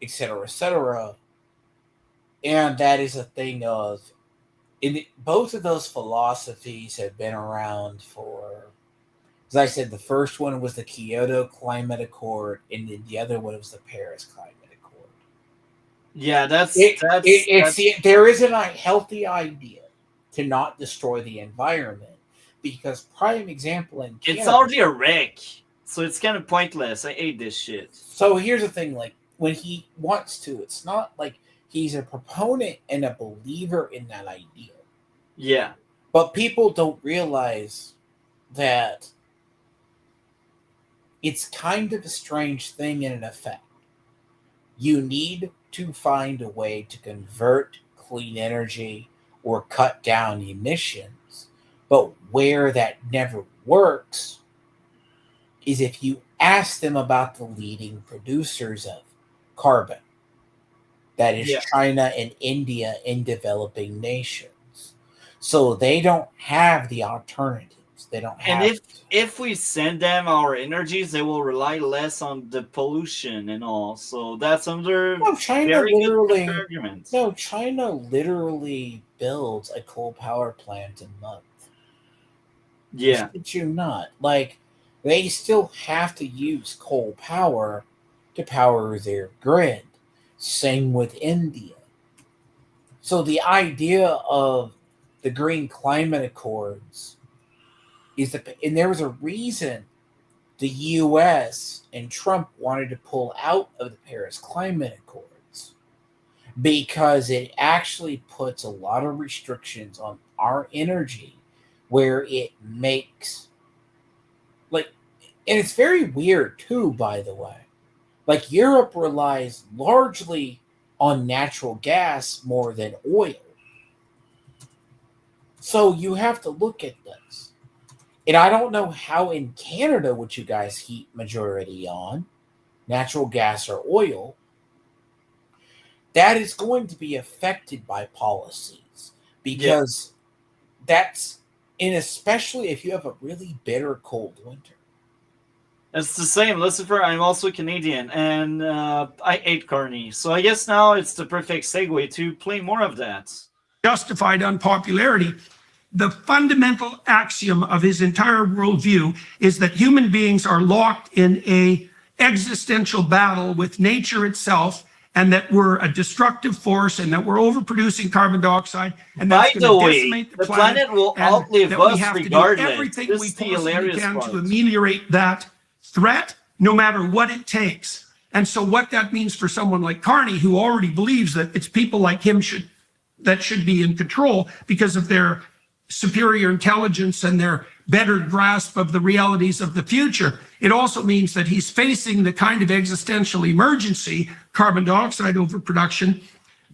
et cetera, and that is a thing of, both of those philosophies have been around for, as I said, the first one was the Kyoto Climate Accord, and then the other one was the Paris Climate Accord. Yeah, there isn't a healthy idea to not destroy the environment, because prime example in Canada, it's already a wreck. So it's kind of pointless. I hate this shit. So here's the thing, like, when he wants to, it's not like he's a proponent and a believer in that idea. Yeah. But people don't realize that it's kind of a strange thing in an effect. You need to find a way to convert clean energy or cut down emissions. But where that never works is if you ask them about the leading producers of carbon. That is Yeah. China and India in developing nations. So they don't have the alternatives. They don't have And if we send them our energies, they will rely less on the pollution and all. So that's under No, China very good literally arguments. No, China literally builds a coal power plant a month. Yeah. Did you not? Like, they still have to use coal power to power their grid. Same with India. So the idea of the Green Climate Accords is that, and there was a reason the U.S. and Trump wanted to pull out of the Paris Climate Accords, because it actually puts a lot of restrictions on our energy, where it makes, like, and it's very weird too, by the way. Like, Europe relies largely on natural gas more than oil. So you have to look at this. And I don't know how in Canada would you guys heat majority on, natural gas or oil. That is going to be affected by policies, because that's, and especially if you have a really bitter cold winter. It's the same, Lucifer. I'm also Canadian, and I ate Carney. So I guess now it's the perfect segue to play more of that. Justified unpopularity. The fundamental axiom of his entire worldview is that human beings are locked in a existential battle with nature itself, and that we're a destructive force, and that we're overproducing carbon dioxide, and By that's the going to way, decimate the planet will outlive that we us have regardless. to do everything This we is the possibly hilarious can part. to ameliorate that threat, no matter what it takes. And so what that means for someone like Carney, who already believes that it's people like him that should be in control because of their superior intelligence and their better grasp of the realities of the future, it also means that he's facing the kind of existential emergency, carbon dioxide overproduction,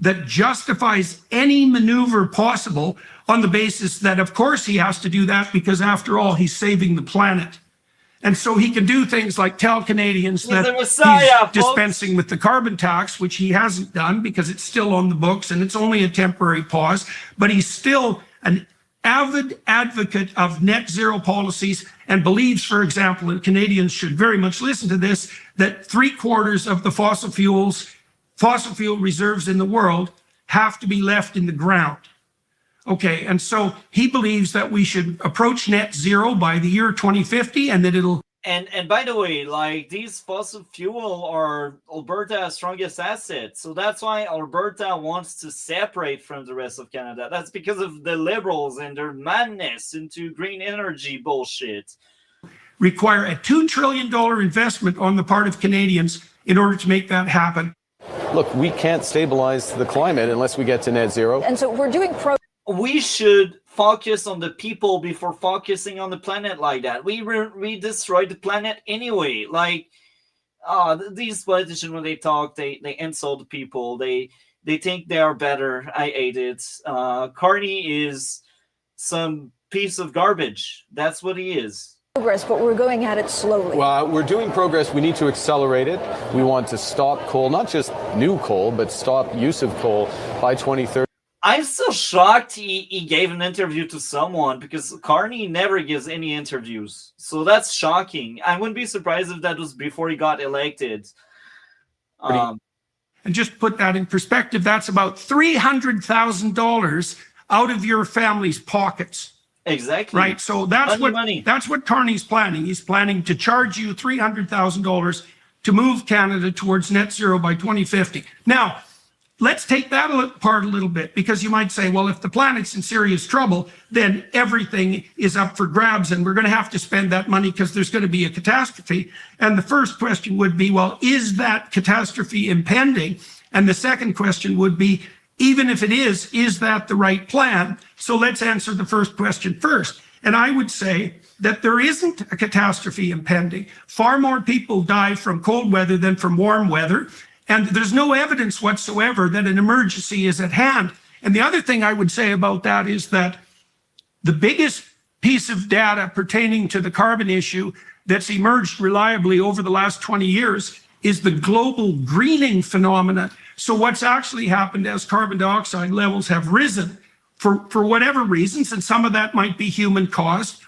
that justifies any maneuver possible, on the basis that, of course, he has to do that because, after all, he's saving the planet. And so he can do things like tell Canadians that he's dispensing with the carbon tax, which he hasn't done because it's still on the books and it's only a temporary pause. But he's still an avid advocate of net zero policies, and believes, for example, and Canadians should very much listen to this, that 3/4 of the fossil fuel reserves in the world have to be left in the ground. Okay, and so he believes that we should approach net zero by the year 2050, and that it'll. And by the way, like, these fossil fuel are Alberta's strongest asset. So that's why Alberta wants to separate from the rest of Canada. That's because of the Liberals and their madness into green energy bullshit. Require a $2 trillion investment on the part of Canadians in order to make that happen. Look, we can't stabilize the climate unless we get to net zero. And so we're doing we should focus on the people before focusing on the planet like that. We destroyed the planet anyway. Like, these politicians, when they talk, they insult the people. They think they are better. I hate it. Carney is some piece of garbage. That's what he is. Progress, but we're going at it slowly. Well, we're doing progress. We need to accelerate it. We want to stop coal, not just new coal, but stop use of coal by 2030. I'm still shocked he gave an interview to someone, because Carney never gives any interviews. So that's shocking. I wouldn't be surprised if that was before he got elected. And just put that in perspective, that's about $300,000 out of your family's pockets. Exactly. Right. So that's what Carney's planning. He's planning to charge you $300,000 to move Canada towards net zero by 2050. Now, let's take that apart a little bit, because you might say, well, if the planet's in serious trouble, then everything is up for grabs and we're going to have to spend that money because there's going to be a catastrophe. And the first question would be, well, is that catastrophe impending? And the second question would be, even if it is that the right plan? So let's answer the first question first. And I would say that there isn't a catastrophe impending. Far more people die from cold weather than from warm weather. And there's no evidence whatsoever that an emergency is at hand. And the other thing I would say about that is that the biggest piece of data pertaining to the carbon issue that's emerged reliably over the last 20 years is the global greening phenomena. So what's actually happened as carbon dioxide levels have risen for whatever reasons, and some of that might be human caused,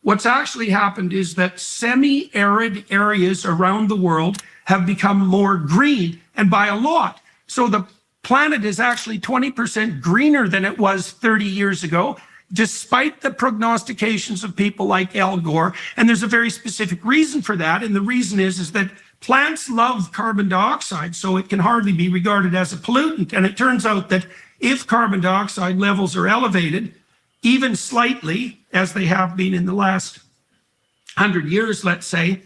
what's actually happened is that semi-arid areas around the world have become more green, and by a lot. So the planet is actually 20% greener than it was 30 years ago, despite the prognostications of people like Al Gore. And there's a very specific reason for that. And the reason is that plants love carbon dioxide, so it can hardly be regarded as a pollutant. And it turns out that if carbon dioxide levels are elevated, even slightly, as they have been in the last 100 years, let's say,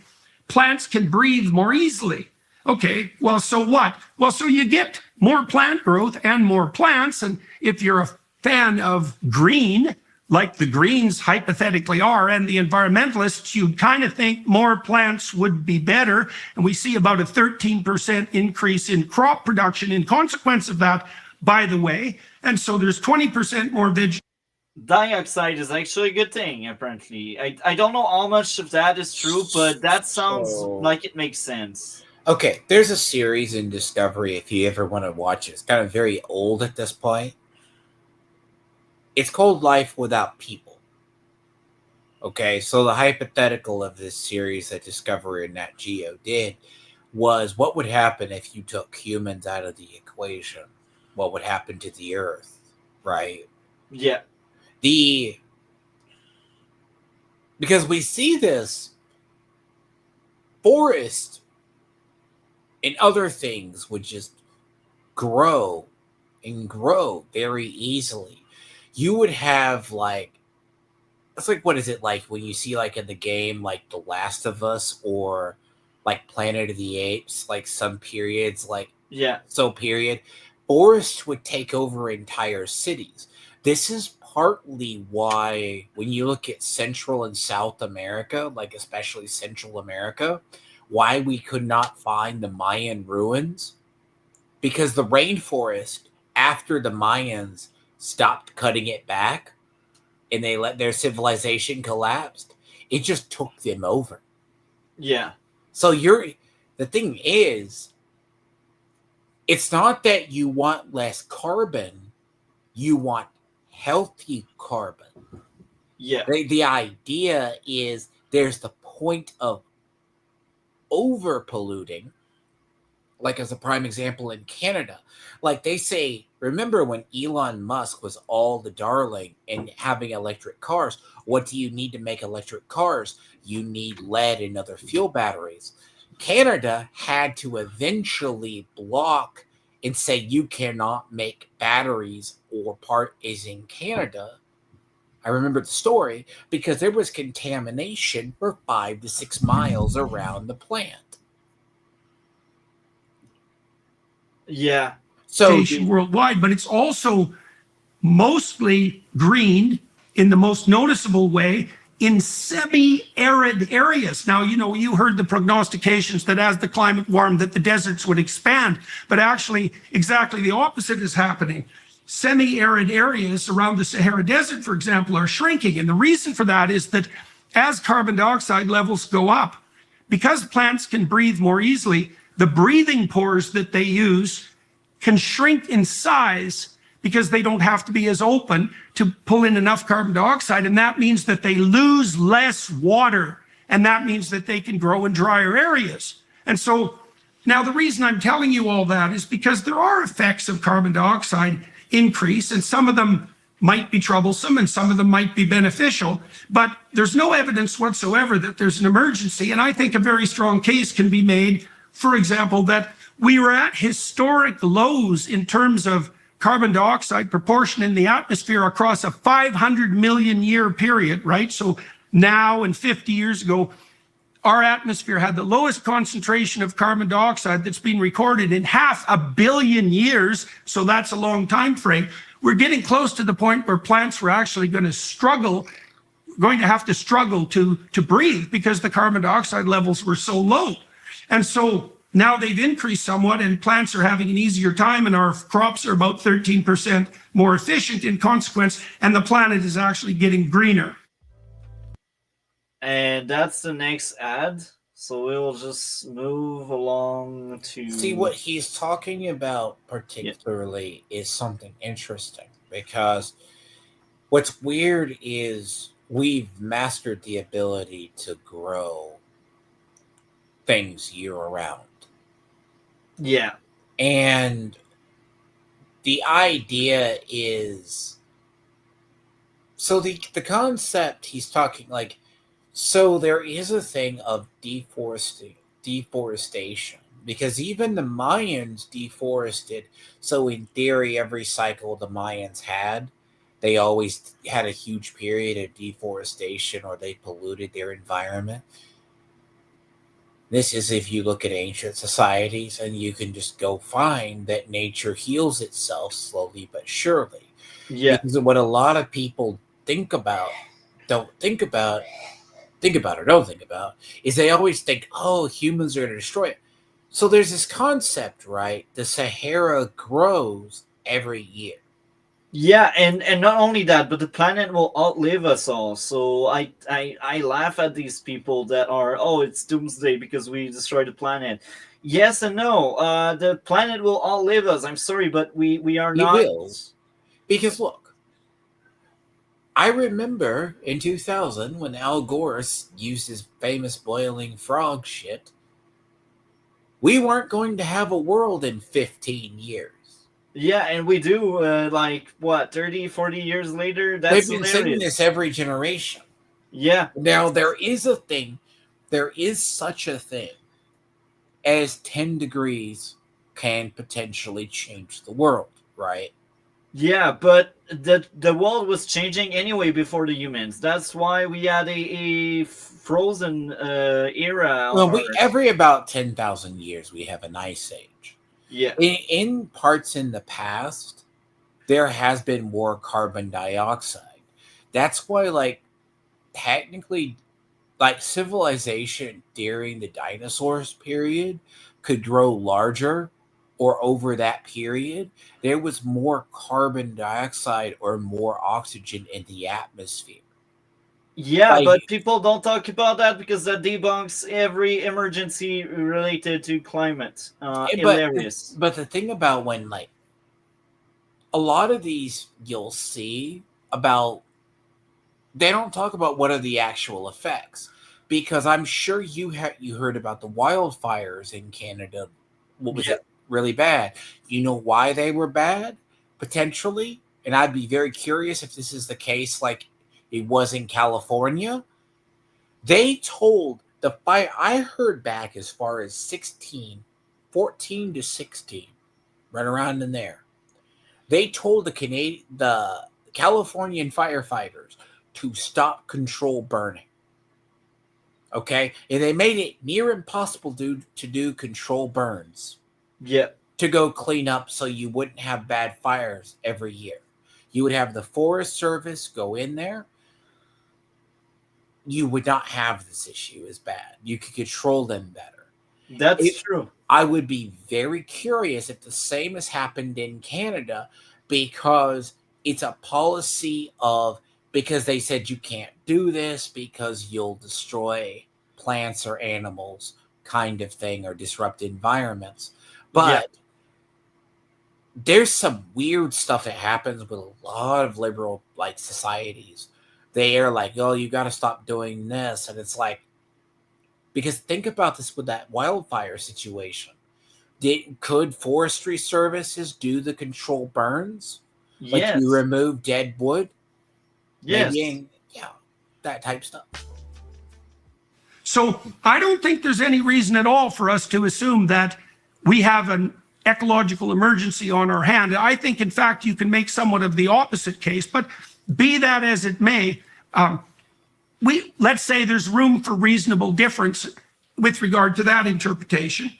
plants can breathe more easily. Okay, well, so what? Well, so you get more plant growth and more plants. And if you're a fan of green, like the Greens hypothetically are, and the environmentalists, you'd kind of think more plants would be better. And we see about a 13% increase in crop production in consequence of that, by the way. And so there's 20% more vegetation. Dioxide is actually a good thing, apparently. I don't know how much of that is true, but that sounds like it makes sense. Okay, there's a series in Discovery if you ever want to watch it. It's kind of very old at this point. It's called Life Without People. Okay, so the hypothetical of this series that Discovery and Nat Geo did was what would happen if you took humans out of the equation? What would happen to the Earth, right? Yeah. Because we see this forest and other things would just grow and grow very easily. You would have it's like, what is it like when you see like in the game, like The Last of Us or like Planet of the Apes, like some periods, forests would take over entire cities. This is partly why when you look at Central and South America, like especially Central America, why we could not find the Mayan ruins, because the rainforest, after the Mayans stopped cutting it back and they let their civilization collapse, it just took them over. Yeah. So the thing is, it's not that you want less carbon, you want healthy carbon. Yeah. The idea is there's the point of over polluting, like as a prime example in Canada. Like they say, remember when Elon Musk was all the darling and having electric cars? What do you need to make electric cars? You need lead and other fuel batteries. Canada had to eventually block and say you cannot make batteries or part is in Canada. I remember the story because there was contamination for 5 to 6 miles around the plant. Yeah. So worldwide, but it's also mostly green in the most noticeable way in semi-arid areas. Now, you heard the prognostications that as the climate warmed, that the deserts would expand, but actually exactly the opposite is happening. Semi-arid areas around the Sahara Desert, for example, are shrinking. And the reason for that is that as carbon dioxide levels go up, because plants can breathe more easily, the breathing pores that they use can shrink in size because they don't have to be as open to pull in enough carbon dioxide. And that means that they lose less water. And that means that they can grow in drier areas. And so now the reason I'm telling you all that is because there are effects of carbon dioxide increase, and some of them might be troublesome and some of them might be beneficial, but there's no evidence whatsoever that there's an emergency. And I think a very strong case can be made, for example, that we were at historic lows in terms of carbon dioxide proportion in the atmosphere across a 500 million year period, right? So now and 50 years ago, our atmosphere had the lowest concentration of carbon dioxide that's been recorded in 500 million years. So that's a long time frame. We're getting close to the point where plants were actually going to have to struggle to breathe because the carbon dioxide levels were so low. And so now they've increased somewhat and plants are having an easier time and our crops are about 13% more efficient in consequence, and the planet is actually getting greener. And that's the next ad. So we will just move along to See, what he's talking about Yeah. particularly is something interesting because what's weird is we've mastered the ability to grow things year round. Yeah. And the idea is so the concept he's talking like so there is a thing of deforestation because even the Mayans deforested. So in theory, every cycle the Mayans had, they always had a huge period of deforestation or they polluted their environment. This is if you look at ancient societies and you can just go find that nature heals itself slowly but surely. Yeah. Because what a lot of people think about, don't think about, think about or don't think about, is they always think, oh, humans are going to destroy it. So there's this concept, right? The Sahara grows every year. Yeah, and not only that, but the planet will outlive us all. So I laugh at these people that are, oh, it's doomsday because we destroyed the planet. Yes and no. The planet will outlive us. I'm sorry, but we are It not. will. Because look, I remember in 2000 when Al Gore used his famous boiling frog shit, we weren't going to have a world in 15 years. Yeah, and we do, like, what, 30, 40 years later? That's They've been saying hilarious. this every generation. Yeah, Now, there is such a thing as 10 degrees can potentially change the world, right? yeah, but the world was changing anyway before the humans. That's why we had a frozen era on Well, we Earth. every about 10,000 years we have an ice age. Yeah. In parts in the past, there has been more carbon dioxide. That's why, like, technically, like civilization during the dinosaurs period could grow larger, or over that period there was more carbon dioxide or more oxygen in the atmosphere. Yeah, Like, but people don't talk about that because that debunks every emergency related to climate. but Hilarious. but the thing about when, like, a lot of these you'll see about, they don't talk about what are the actual effects, because I'm sure you heard about the wildfires in Canada. What was Yeah. it? Really bad. You know why they were bad? Potentially, and I'd be very curious if this is the case, like it was in California. They told the fire. I heard back as far as 14 to 16, right around in there. They told the Californian firefighters to stop control burning. Okay, and they made it near impossible to do control burns, Yeah. to go clean up so you wouldn't have bad fires every year. You would have the Forest Service go in there. You would not have this issue as bad. You could control them better. That's true. I would be very curious if the same has happened in Canada, because it's a policy of, because they said you can't do this because you'll destroy plants or animals kind of thing, or disrupt environments. But there's some weird stuff that happens with a lot of liberal, like, societies. They are like, oh, you got to stop doing this. And it's like, because think about this with that wildfire situation. Could forestry services do the control burns? Like, Yes. you remove dead wood? Yes. Maybe, yeah, that type stuff. So I don't think there's any reason at all for us to assume that we have an ecological emergency on our hand. I think, in fact, you can make somewhat of the opposite case, but be that as it may, let's say there's room for reasonable difference with regard to that interpretation.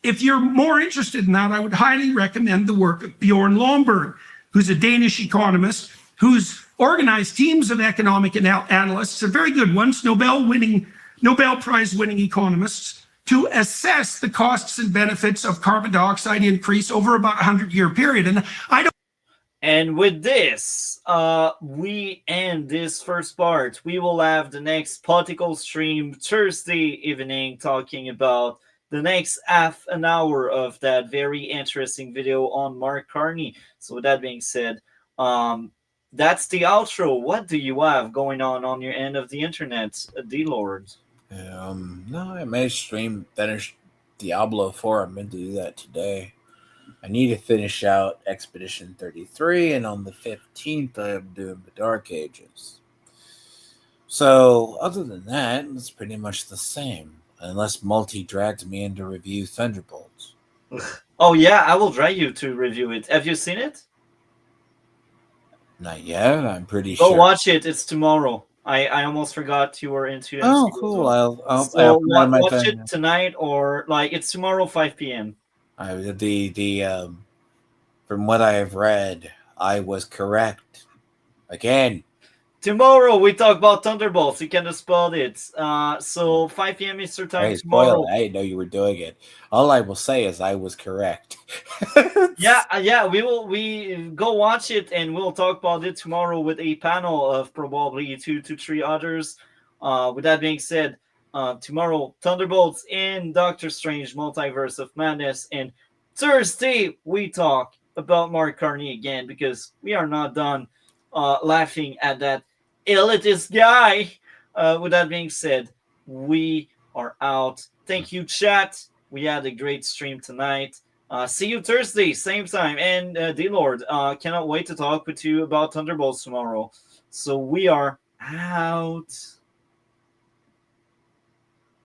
If you're more interested in that, I would highly recommend the work of Bjorn Lomborg, who's a Danish economist who's organized teams of economic analysts, and very good ones, Nobel Prize winning economists, to assess the costs and benefits of carbon dioxide increase over about a 100-year period. And I don't And with this, we end this first part. We will have the next political stream Thursday evening talking about the next half an hour of that very interesting video on Mark Carney. So with that being said, that's the outro. What do you have going on your end of the internet, D-Lord? No, I may finish Diablo 4. I'm going to do that today. I need to finish out Expedition 33, and on the 15th, I am doing the Dark Ages. So, other than that, it's pretty much the same, unless Multi drags me in to review Thunderbolts. Oh yeah, I will drag you to review it. Have you seen it? Not yet, I'm pretty Go sure. watch it. It's tomorrow. I almost forgot you were into MCU. Oh, cool. I'll So put that in my watch thing. it tonight, or like it's tomorrow 5 p.m. From what I have read, I was correct again. Tomorrow we talk about Thunderbolts. You can spell it. So 5 p.m. Eastern time Hey, tomorrow. spoiler! I didn't know you were doing it. All I will say is I was correct. Yeah. We go watch it, and we'll talk about it tomorrow with a panel of probably 2 to 3 others. With that being said, tomorrow Thunderbolts in Doctor Strange Multiverse of Madness, and Thursday we talk about Mark Carney again, because we are not done laughing at that elitist guy. With that being said, we are out. Thank you, chat. We had a great stream tonight. See you Thursday, same time. And D-Lord, cannot wait to talk with you about Thunderbolts tomorrow. So we are out.